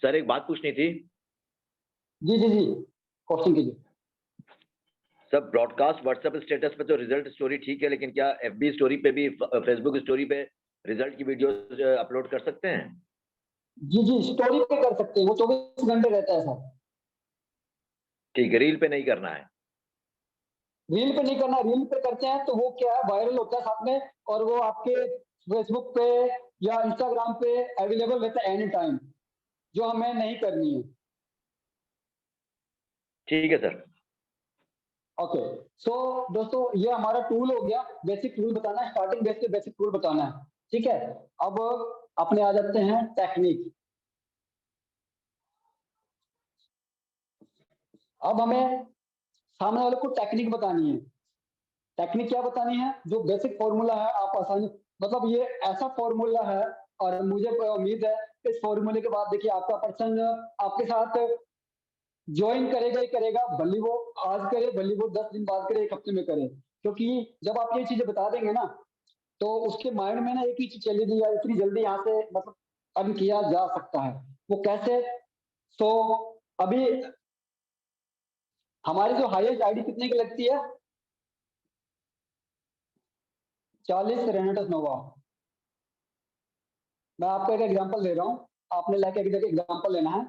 Sir एक बात पूछनी थी। जी जी जी, क्वेश्चन कीजिए। सब ब्रॉडकास्ट व्हाट्सएप स्टेटस पे तो रिजल्ट स्टोरी ठीक है, लेकिन क्या एफबी स्टोरी पे भी, फेसबुक स्टोरी पे रिजल्ट की वीडियोस अपलोड कर सकते हैं? जी जी, स्टोरी पे कर सकते हैं, वो 24 घंटे रहता है सर। ठीक है, रील पे नहीं करना है। रील पे नहीं करना, रील पे करते हैं तो वो क्या है, वायरल होता है साथ में, और वो आपके फेसबुक पे या इंस्टाग्राम पे अवेलेबल रहता है एनी टाइम, जो हमें नहीं करनी है। ठीक है सर। ओके, सो दोस्तों ये हमारा टूल हो गया, बेसिक टूल बताना है, स्टार्टिंग बेस पे बेसिक टूल बताना है, ठीक है। अब अपने आ जाते हैं टेक्निक। अब हमें सामने वाले को टेक्निक बतानी है। टेक्निक क्या बतानी है? जो बेसिक फॉर्मूला है आप आसानी, मतलब ये ऐसा फॉर्मूला है, और मुझे उम्मीद है इस फॉर्मूले के बाद देखिए आपका पर्सन आपके साथ ज्वाइन करेगा ही करेगा, भले वो आज करे, भले वो 10 दिन बाद करे, 1 हफ्ते में करे, क्योंकि जब आप ये चीजें बता देंगे ना तो उसके माइंड में ना एक ही चीज चलेगी, यार इतनी जल्दी यहाँ से मतलब अर्न किया जा सकता है। वो कैसे? तो अभी हमारी जो हाईएस्ट आईडी कितने की लगती है? 40 रेनेटस नोवा। मैं आपको एक एग्जांपल दे रहा हूँ, आपने लाइक एक जगह एग्जांपल लेना है।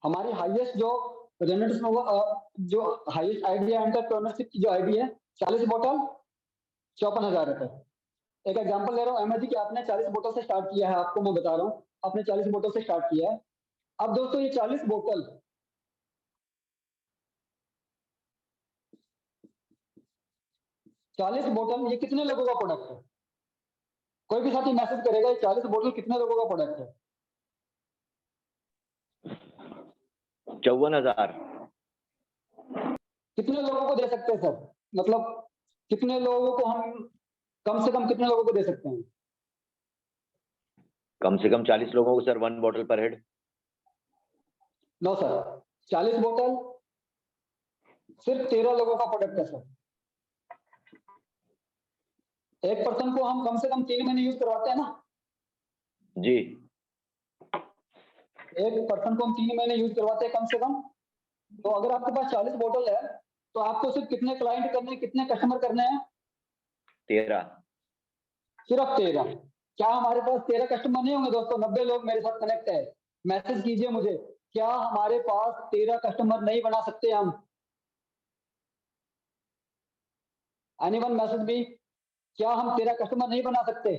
हमारी हाईएस्ट जो जनरेशन होगा, जो हाईएस्ट आईडी है एंटरप्रेन्योरशिप की जो आईडी है 40 बोतल 54,000 रुपए। एक एग्जांपल ले रहा हूँ अहमद जी कि आपने 40 बोतल से स्टार्ट किया है, आपको मैं बता रहा हूँ आपने 40 बोतल से स्टार्ट किया है। अब दोस्तों ये 40 बोतल ये कितने लोगों का प्रोडक्ट है? कोई भी साथी मैसेज करेगा ये 40 बोतल कितने लोगों का प्रोडक्ट है? 54,000। कितने लोगों को दे सकते हैं सर? मतलब कितने लोगों को हम कम से कम कितने लोगों को दे सकते हैं? कम से कम 40 लोगों को सर, 1 बॉटल पर हेड। नो सर, 40 बोतल सिर्फ 13 लोगों का प्रोडक्ट है सर। एक पर्सन को हम कम से कम 3 महीने यूज करवाते हैं ना जी। एक पर्सन को हम 3 महीने यूज करवाते हैं कम से कम। तो अगर आपके पास 40 बोतल है तो आपको सिर्फ कितने क्लाइंट करने हैं, कितने कस्टमर करने हैं? 13। सिर्फ 13। क्या हमारे पास 13 कस्टमर नहीं होंगे दोस्तों? 90 लोग मेरे साथ कनेक्ट है, मैसेज कीजिए मुझे, क्या हमारे पास 13 कस्टमर नहीं बना सकते हम? एनीवन मैसेज भी, क्या हम 13 कस्टमर नहीं बना सकते?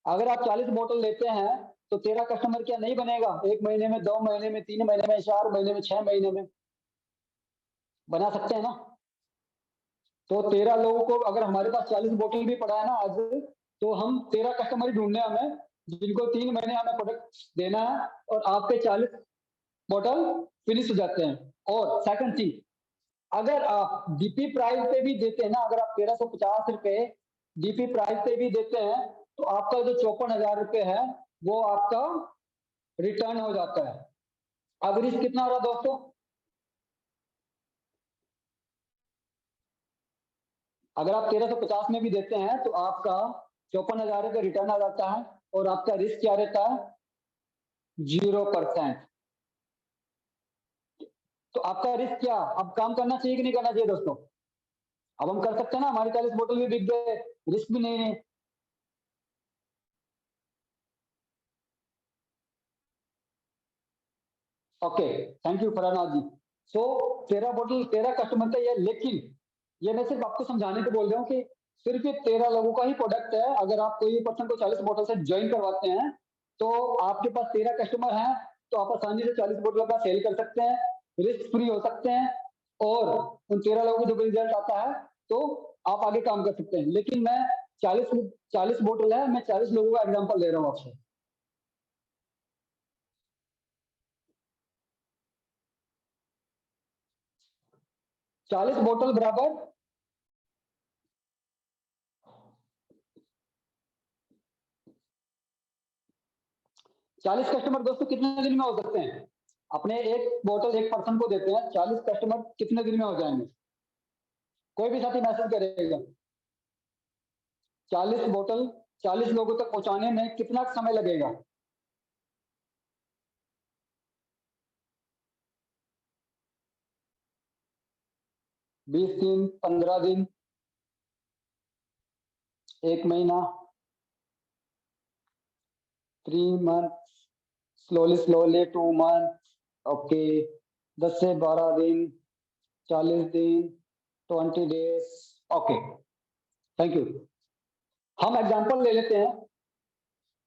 अगर आप 40 बोतल लेते हैं तो 13 कस्टमर क्या नहीं बनेगा? 1 महीने में, 2 महीने में, 3 महीने में, 4 महीने में, 6 महीने में बना सकते हैं ना? तो 13 लोगों को अगर हमारे पास 40 बोतल भी पड़ा है ना आज, तो हम 13 कस्टमर ही ढूंढने हमें जिनको 3 महीने हमें प्रोडक्ट देना है और आपके 40 बोतल फिनिश हो जाते हैं। और सेकंड चीज, अगर आप डीपी प्राइस पे भी देते हैं ना, अगर आप 1350 रुपए डीपी प्राइस पे भी देते हैं तो आपका जो 54,000 रुपए है वो आपका रिटर्न हो जाता है। अब रिस्क कितना हो रहा दोस्तों? अगर आप 1350 में भी देते हैं तो आपका 54,000 रुपये रिटर्न आ जाता है और आपका रिस्क क्या रहता है? 0%। तो आपका रिस्क क्या, अब काम करना चाहिए कि नहीं करना चाहिए दोस्तों? अब हम कर सकते हैं ना, हमारी 40 बोतल भी बिक गए, रिस्क भी नहीं है। ओके, थैंक यू फरानाथ जी। सो 13 बोतल 13 कस्टमर का ये, लेकिन ये मैं सिर्फ आपको समझाने को बोल रहा हूँ कि सिर्फ ये 13 लोगों का ही प्रोडक्ट है। अगर आप कोई पर्सन को 40 बोतल से ज्वाइन करवाते हैं तो आपके पास 13 कस्टमर हैं तो आप आसानी से 40 बोतल का सेल कर सकते हैं, रिस्क फ्री हो सकते हैं और उन 13 लोगों को जब रिजल्ट आता है तो आप आगे काम कर सकते हैं। लेकिन मैं 40 बोतल है, मैं 40 लोगों का एग्जाम्पल दे रहा हूँ आपसे। चालीस बोतल बराबर 40 कस्टमर दोस्तों कितने दिन में हो सकते हैं? अपने एक बोतल एक पर्सन को देते हैं, 40 कस्टमर कितने दिन में हो जाएंगे? कोई भी साथी मैसेज करेगा। 40 बोतल 40 लोगों तक पहुंचाने में कितना समय लगेगा? बीस दिन, 15 दिन, 1 महीना, 3 मंथ, स्लोली 2 मंथ, ओके, 10 से 12 दिन, 40 दिन, 20 डेज, ओके, थैंक यू। हम एग्जांपल ले लेते हैं,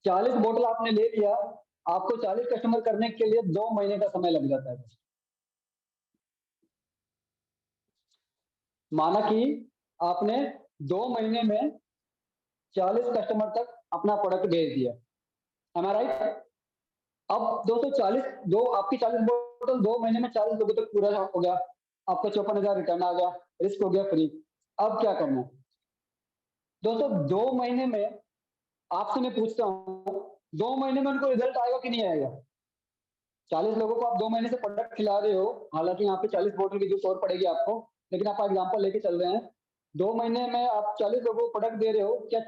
40 बोतल आपने ले लिया, आपको 40 कस्टमर करने के लिए 2 महीने का समय लग जाता है। माना कि आपने 2 महीने में 40 कस्टमर तक अपना प्रोडक्ट भेज दिया, एम आई राइट? अब 240 दो आपकी 40 बोतल 2 महीने में 40 लोगों तक पूरा हो गया, आपका 54,000 रिटर्न आ गया, रिस्क हो गया फ्री। अब क्या करना है दोस्तों? 2 महीने में आपसे मैं पूछता हूँ, 2 महीने में उनको रिजल्ट आएगा कि नहीं आएगा? 40 लोगों को आप 2 महीने से प्रोडक्ट खिला रहे हो, हालांकि यहाँ पे 40 बोतल की जरूरत और पड़ेगी आपको, लेकिन आप एग्जाम्पल लेके चल रहे हैं। 2 महीने में आप 40 लोगों को प्रोडक्ट दे रहे हो, क्या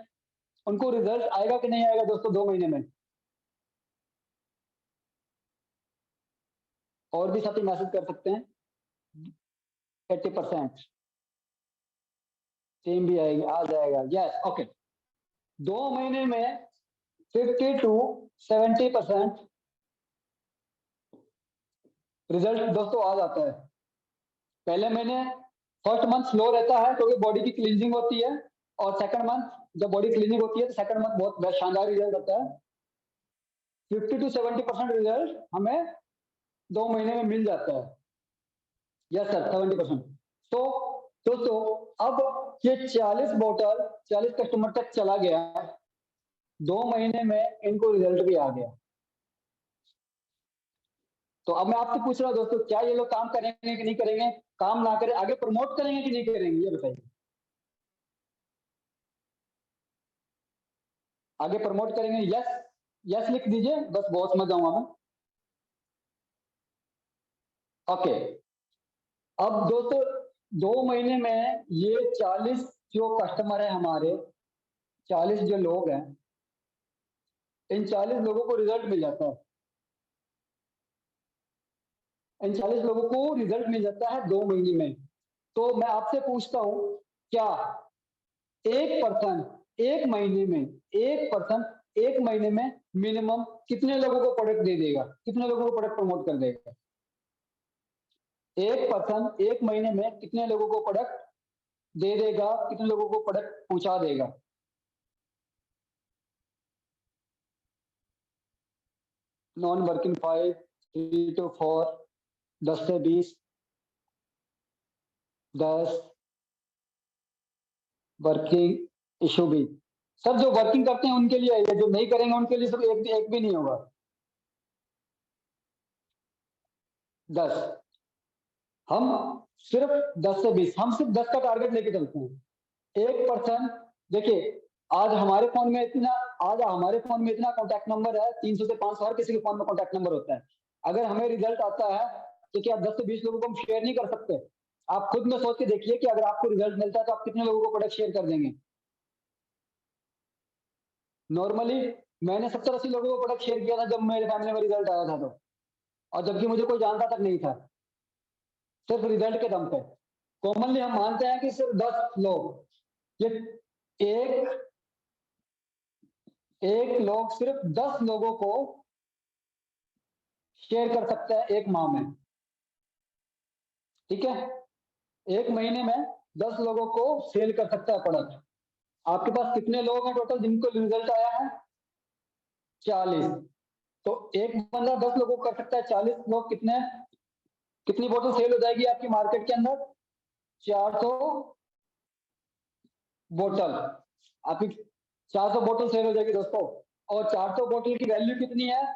उनको रिजल्ट आएगा कि नहीं आएगा दोस्तों 2 महीने में? और भी साथी मैसेज कर सकते हैं। 80% टीम भी आएगी, आ जाएगा, यस, ओके। 2 महीने में 50 to 70% रिजल्ट दोस्तों आ जाता है। पहले महीने फर्स्ट मंथ स्लो रहता है क्योंकि बॉडी की क्लींजिंग होती है, और सेकंड मंथ जब बॉडी क्लीनिंग होती है तो सेकंड मंथ बहुत शानदार रिजल्ट आता है। 50 to 70% रिजल्ट हमें 2 महीने में मिल जाता है। Yes sir, 70%। तो दोस्तों अब ये 40 बोतल 40 कस्टमर तक चला गया, 2 महीने में इनको रिजल्ट भी आ गया। तो अब मैं आपसे पूछ रहा हूँ दोस्तों, क्या ये लोग काम करेंगे कि नहीं करेंगे? काम ना करें, आगे प्रमोट करेंगे कि नहीं करेंगे, ये बताइए। आगे प्रमोट करेंगे? यस यस लिख दीजिए, बस बहुत समझ जाऊंगा मैं। ओके, अब दोस्तों 2 महीने में ये 40 जो कस्टमर है हमारे, 40 जो लोग हैं, इन 40 लोगों को रिजल्ट मिल जाता है। इन 40 लोगों को रिजल्ट मिल जाता है 2 महीने में। तो मैं आपसे पूछता हूं, क्या एक पर्सन एक महीने में, एक पर्सन एक महीने में मिनिमम कितने लोगों को प्रोडक्ट दे देगा, कितने लोगों को प्रोडक्ट प्रमोट कर देगा? एक पर्सन एक महीने में कितने लोगों को प्रोडक्ट दे देगा, कितने लोगों को प्रोडक्ट पहुंचा देगा? नॉन वर्किंग 5, 3 to 4, 10 से 20, 10 वर्किंग इशू भी। सर जो वर्किंग करते हैं उनके लिए है, जो नहीं करेंगे उनके लिए सब एक भी नहीं होगा। 10, हम सिर्फ 10 से 20, हम सिर्फ 10 का टारगेट लेके चलते हैं। एक पर्सन, देखिए आज हमारे फोन में इतना कॉन्टैक्ट नंबर है, 300 से 500 हर किसी के फोन में कॉन्टैक्ट नंबर होता है। अगर हमें रिजल्ट आता है तो क्या 10 से 20 लोगों को हम शेयर नहीं कर सकते? आप खुद में सोच के देखिए कि अगर आपको रिजल्ट मिलता है तो आप कितने लोगों को प्रोडक्ट शेयर कर देंगे? नॉर्मली मैंने 70-80 लोगों को प्रोडक्ट शेयर किया था जब मेरे फैमिली में रिजल्ट आया था, तो और जबकि मुझे कोई जानता तक नहीं था, सिर्फ रिजल्ट के दम पे। कॉमनली हम मानते हैं कि सिर्फ 10 लोग, ये एक लोग सिर्फ 10 लोगों को शेयर कर सकता है एक माह में, ठीक है? एक महीने में 10 लोगों को सेल कर सकता है प्रोडक्ट। आपके पास कितने लोग हैं टोटल जिनको रिजल्ट आया है? 40। तो एक बंदा 10 लोगों को कर सकता है, 40 लोग कितनी बोतल सेल हो जाएगी आपकी मार्केट के अंदर? 400 बोतल आपकी 400 बोतल सेल हो जाएगी दोस्तों। और 400 बोतल की वैल्यू कितनी है?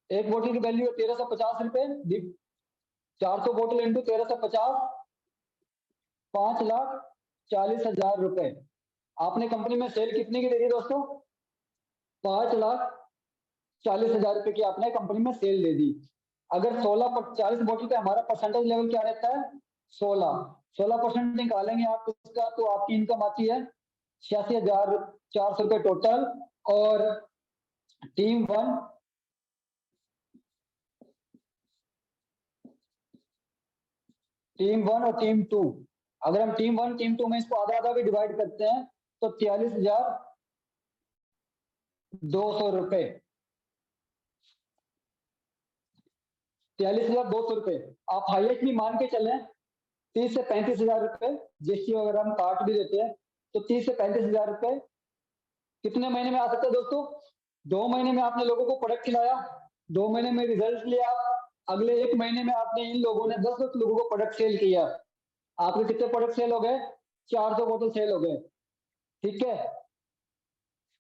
एक बोतल की वैल्यू है 1350 रुपए। 400 बोतल इंटू 1350, 5,40,000 रुपए। आपने कंपनी में सेल कितने की दे दी दोस्तों? 5,40,000 रुपए की आपने कंपनी में सेल दे दी। अगर 40 बोतल पे हमारा परसेंटेज लेवल क्या रहता है? 16% निकालेंगे आप उसका, तो आपकी इनकम आती है 86,400 रुपए टोटल। और टीम 1 और टीम 2, अगर हम टीम 1 टीम 2 में इसको आधा आधा भी डिवाइड करते हैं तो 43,200 रुपए, 43,200 रुपए। आप हाईएस्ट भी मान के चलें 30 से 35,000 रुपए, जीएसटी वगैरह हम काट भी देते हैं, तो 30 से 35,000 रुपए कितने महीने में आ सकते हैं दोस्तों? 2 महीने में आपने लोगों को प्रोडक्ट खिलाया, 2 महीने में रिजल्ट लिया, अगले 1 महीने में आपने इन लोगों ने 10 लोगों को प्रोडक्ट सेल किया, आपके कितने प्रोडक्ट सेल हो गए? 400 बोतल सेल हो गए, ठीक है?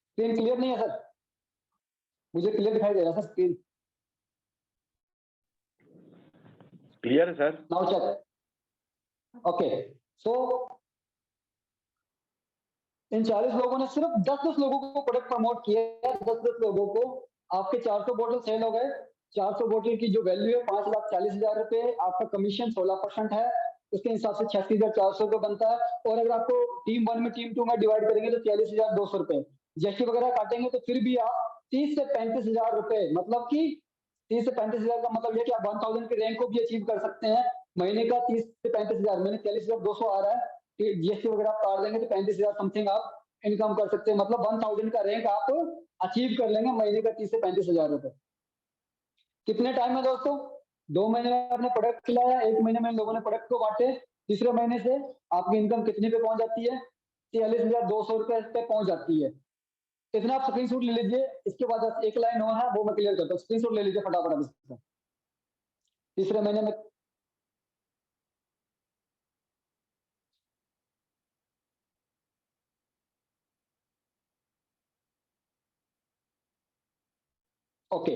स्क्रीन क्लियर नहीं है सर? मुझे क्लियर दिखाई दे रहा है सर स्क्रीन। क्लियर है sir? Now check. Okay, so इन 40 लोगों ने सिर्फ 10 लोगों को प्रोडक्ट प्रमोट किया, 10 लोगों को। आपके 400 बोतल सेल हो गए, 400 बोतल की जो वैल्यू है 5,40,000 रुपए, आपका कमीशन 16% है, उसके हिसाब से 36,400 रुपए बनता है। और अगर आपको टीम 1 में टीम 2 में डिवाइड करेंगे तो 43,200 रुपए, जीएसटी वगैरह काटेंगे तो फिर भी आप 30 से 35,000 रुपए, मतलब कि 30 से 35,000 का मतलब ये कि आप 1000 के रैंक को भी अचीव कर सकते हैं। महीने का 30 से 35,000, मैंने 43,200 आ रहा है, जीएसटी वगैरह आप काट देंगे तो 35,000 समथिंग आप इनकम कर सकते हैं, मतलब 1000 का रैंक आप अचीव कर लेंगे महीने का 30 से 35 हजार रुपए। कितने टाइम में दोस्तों? 2 महीने में आपने प्रोडक्ट खिलाया, 1 महीने में लोगों ने प्रोडक्ट को बांटे, तीसरे महीने से आपकी इनकम कितने पे पहुंच जाती है? 43,200 रुपए पे पहुंच जाती है। इतना आप स्क्रीनशॉट ले लीजिए। इसके बाद एक लाइन और है, वो मैं क्लियर करता हूँ, स्क्रीनशॉट ले लीजिए फटाफट इसका। तीसरे महीने में ओके,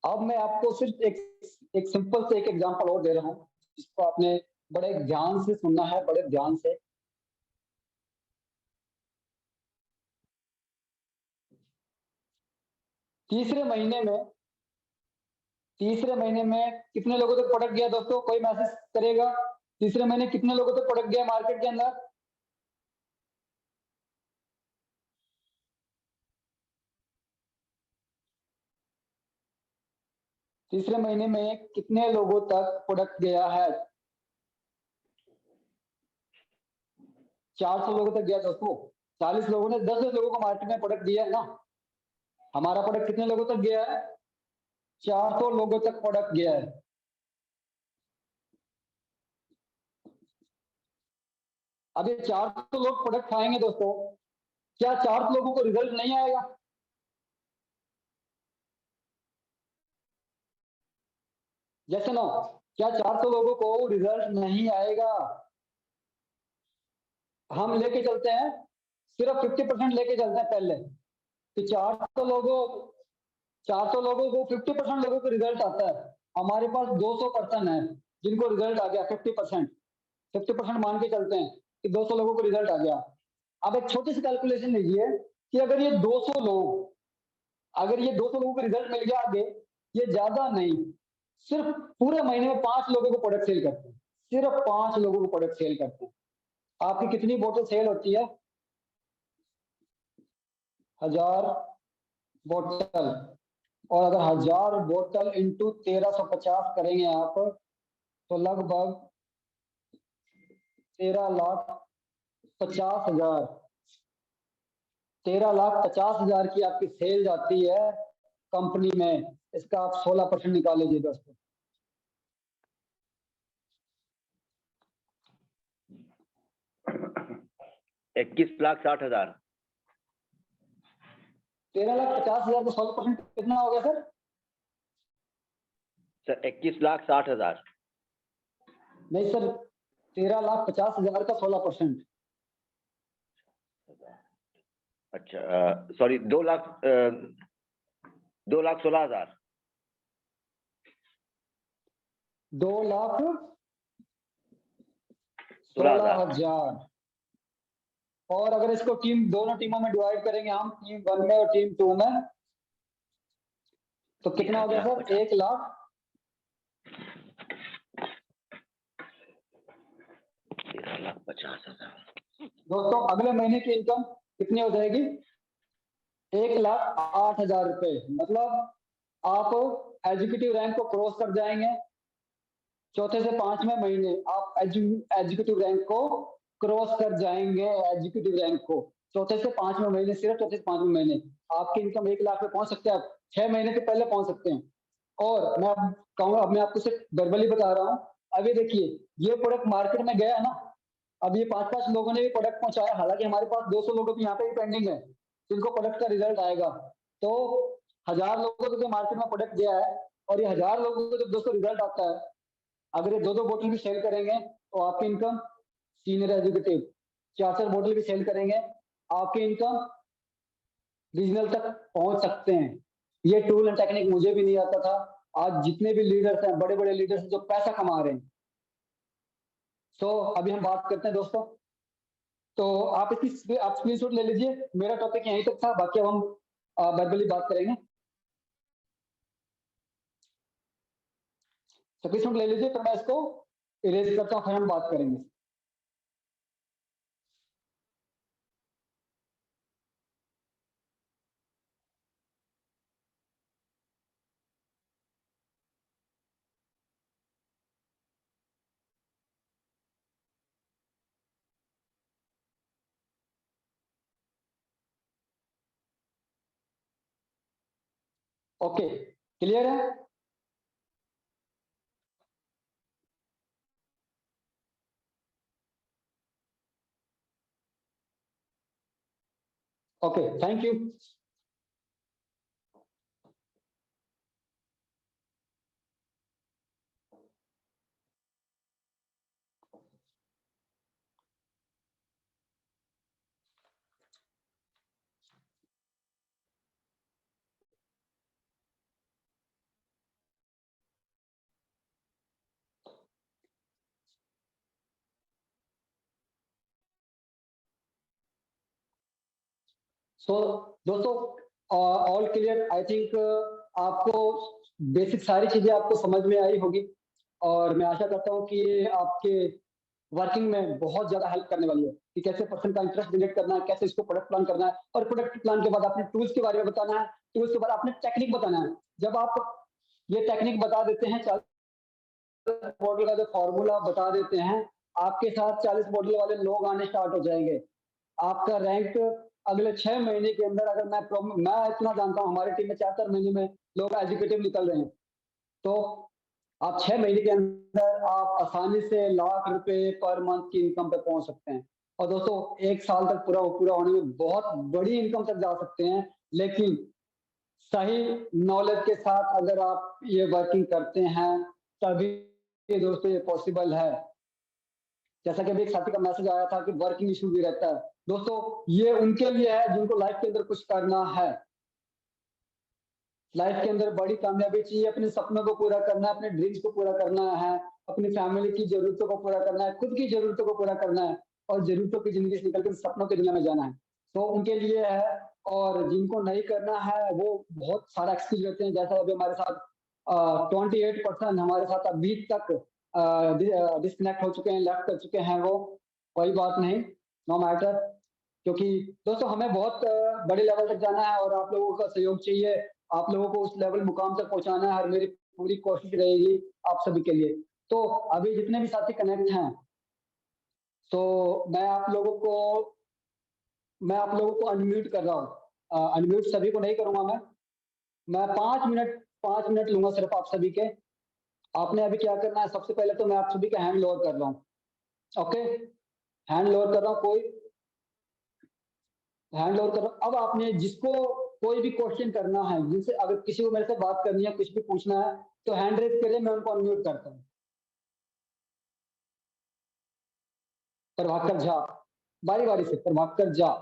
अब मैं आपको सिर्फ एक सिंपल से एक एग्जांपल और दे रहा हूँ, जिसको आपने बड़े ध्यान से सुनना है, बड़े ध्यान से। तीसरे महीने में कितने लोगों तक प्रोडक्ट गया दोस्तों? कोई मैसेज करेगा। तीसरे महीने कितने लोगों तक प्रोडक्ट गया मार्केट के अंदर? तीसरे महीने में कितने लोगों तक प्रोडक्ट गया है? 400 लोगों तक गया दोस्तों। 40 लोगों ने 10 लोगों को मार्केट में प्रोडक्ट दिया है ना। हमारा प्रोडक्ट कितने लोगों तक गया है? 400 लोगों तक प्रोडक्ट गया है। अब ये 400 लोग प्रोडक्ट खाएंगे दोस्तों, क्या 400 लोगों को रिजल्ट नहीं आएगा? जैसे नो, क्या 400 लोगों को रिजल्ट नहीं आएगा? हम लेके चलते हैं, सिर्फ 50% लेके चलते हैं पहले कि 400 लोगों को 50% लोगों को रिजल्ट आता है। हमारे पास 200 पर्सन है जिनको रिजल्ट आ गया 50%। 50% मान के चलते हैं कि 200 लोगों को रिजल्ट आ गया। अब एक छोटी सी कैलकुलेशन लीजिए कि अगर ये 200 लोगों को रिजल्ट मिल गया आगे, ये ज्यादा नहीं, सिर्फ पूरे महीने में 5 लोगों को प्रोडक्ट सेल करते हैं, सिर्फ 5 लोगों को प्रोडक्ट सेल करते हैं। आपकी कितनी बोतल सेल होती है? 1000 बोतल। और अगर 1000 बोतल इंटू 1350 करेंगे आप, तो लगभग 13,50,000 13,50,000 की आपकी सेल जाती है कंपनी में। इसका आप 16% निकाल लीजिए दोस्तों। 21,60,000। 13,50,000 को 16% कितना हो गया सर? सर 21,60,000। नहीं सर, 13,50,000 का 16%। अच्छा, सॉरी, 2,16,000। 2,16,000। और अगर इसको दोनों टीमों में डिवाइड करेंगे हम, टीम 1 में और टीम 2 में, तो कितना हो गया सर? 13,50,000। दोस्तों अगले महीने की इनकम कितनी हो जाएगी? 1,08,000 रुपए। मतलब आप एग्जीक्यूटिव रैंक को क्रॉस कर जाएंगे। चौथे से 5वें महीने आप एग्जीक्यूटिव रैंक को क्रॉस कर जाएंगे। एग्जीक्यूटिव रैंक को चौथे से 5वें महीने, सिर्फ चौथे से 5वें महीने आपकी इनकम 1 लाख पे पहुंच सकते हैं। आप 6 महीने से पहले पहुंच सकते हैं। और मैं कहूँगा, अब मैं आपको सिर्फ वर्बली बता रहा हूँ। अभी देखिए, ये प्रोडक्ट मार्केट में गया ना, अब ये 5-5 लोगों ने भी प्रोडक्ट पहुंचाया। हालांकि हमारे पास 200 लोगों की यहाँ पे भी पेंडिंग है जिनको प्रोडक्ट का रिजल्ट आएगा। तो 1000 लोगों को जो मार्केट में प्रोडक्ट गया है, और ये 1000 लोगों को जब दोस्तों रिजल्ट आता है, अगर ये 2-2 बोतल भी सेल करेंगे तो आपकी इनकम सीनियर एग्जीक्यूटिव, 4-4 बोतल भी सेल करेंगे, आपकी इनकम रीजनल तक पहुंच सकते हैं। ये टूल एंड टेक्निक मुझे भी नहीं आता था। आज जितने भी लीडर्स हैं, बड़े बड़े लीडर्स जो पैसा कमा रहे हैं। तो अभी हम बात करते हैं दोस्तों, तो आप स्क्रीनशॉट ले लीजिए। मेरा टॉपिक यहीं तक था, बाकी अब हम वर्बली बात करेंगे। स्क्रीनशॉट ले लीजिए, तो मैं इसको इरेज करता हूँ, फिर हम बात करेंगे। ओके, क्लियर है? Okay, thank you. सो दोस्तों, ऑल क्लियर? आई थिंक आपको बेसिक सारी चीजें आपको समझ में आई होगी, और मैं आशा करता हूँ कि ये आपके वर्किंग में बहुत ज्यादा हेल्प करने वाली है कि कैसे पर्सन का इंटरेस्ट जनरेट करना है, कैसे इसको प्रोडक्ट प्लान करना है, और प्रोडक्ट प्लान के बाद आपने टूल्स के बारे में बताना है, टूल्स के बाद आपने टेक्निक बताना है। जब आप ये टेक्निक बता देते हैं, 40 मॉडल का जो फॉर्मूला बता देते हैं, आपके साथ 40 मॉडल वाले लोग आने स्टार्ट हो जाएंगे। आपका रैंक अगले 6 महीने के अंदर, अगर मैं इतना जानता हूँ, हमारी टीम में 4 महीने में लोग एजुकेटिव निकल रहे हैं, तो आप 6 महीने के अंदर आप आसानी से लाख रुपए पर मंथ की इनकम पे पहुंच सकते हैं। और दोस्तों, 1 साल तक पूरा पूरा होने में बहुत बड़ी इनकम तक जा सकते हैं, लेकिन सही नॉलेज के साथ अगर आप ये वर्किंग करते हैं, तभी दोस्तों ये पॉसिबल है। जैसा कि अभी एक साथी का मैसेज आया था कि वर्किंग इशू भी रहता है, दोस्तों ये उनके लिए है जिनको लाइफ के अंदर कुछ करना है। लाइफ के अंदर बड़ी कामयाबी चाहिए, अपने सपनों को पूरा करना है, अपने ड्रीम्स को पूरा करना है, अपनी फैमिली की जरूरतों को पूरा करना है, खुद की जरूरतों को पूरा करना है, और जरूरतों की जिंदगी से निकलकर सपनों की दुनिया में जाना है। तो उनके लिए है, और जिनको नहीं करना है वो बहुत सारा एक्सक्यूज रहते हैं। जैसा अभी हमारे साथ 28% हमारे साथ अभी तक डिस्कनेक्ट हो चुके हैं, लेफ्ट कर चुके हैं। वो कोई बात नहीं, नो मैटर, क्योंकि दोस्तों हमें बहुत बड़े लेवल तक जाना है और आप लोगों का सहयोग चाहिए। आप लोगों को उस लेवल मुकाम तक पहुंचाना है, और मेरी पूरी कोशिश रहेगी आप सभी के लिए। तो अभी जितने भी साथी कनेक्ट हैं, तो मैं आप लोगों को अनम्यूट कर रहा हूँ। अनम्यूट सभी को नहीं करूंगा मैं 5 मिनट लूंगा सिर्फ आप सभी के। आपने अभी क्या करना है, सबसे पहले तो मैं आप सभी का हैंड लोअर कर रहा हूँ। ओके, हैंड लोअर कर रहा हूँ, हैंड लोअर कर रहा हूँ। अब आपने जिसको कोई भी क्वेश्चन करना है, जिनसे अगर किसी को मेरे से बात करनी है, कुछ भी पूछना है, तो हैंड रेज करिए, मैं उनको अनम्यूट करता हूँ। प्रभाकर झा, बारी बारी से, प्रभाकर झा।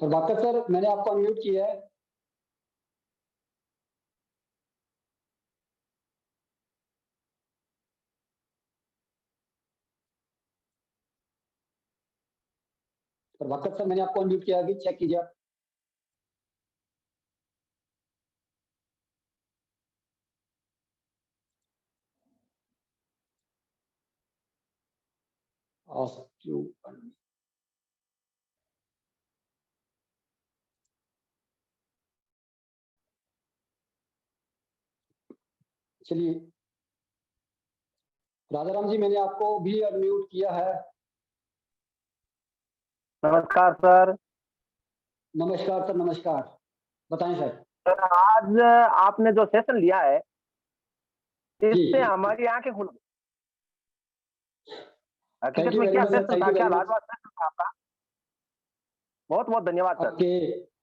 प्रभाकर सर, मैंने आपको अनम्यूट किया है। प्रभाकर सर, मैंने आपको अनम्यूट किया, अभी चेक कीजिए आप। चलिए, राजाराम जी, मैंने आपको भी अनम्यूट किया है। नमस्कार सर। नमस्कार सर, नमस्कार, बताएं सर। सर, आज आपने जो सेशन लिया है, इससे जी, हमारी आंखें खुल गई। थैंक हकीकत यू में वेरी क्या मच सर, सेशन थैंक था, यू क्या वेरी मच। लाजवाब सेशन था आपका। बहुत बहुत धन्यवाद सर। ओके,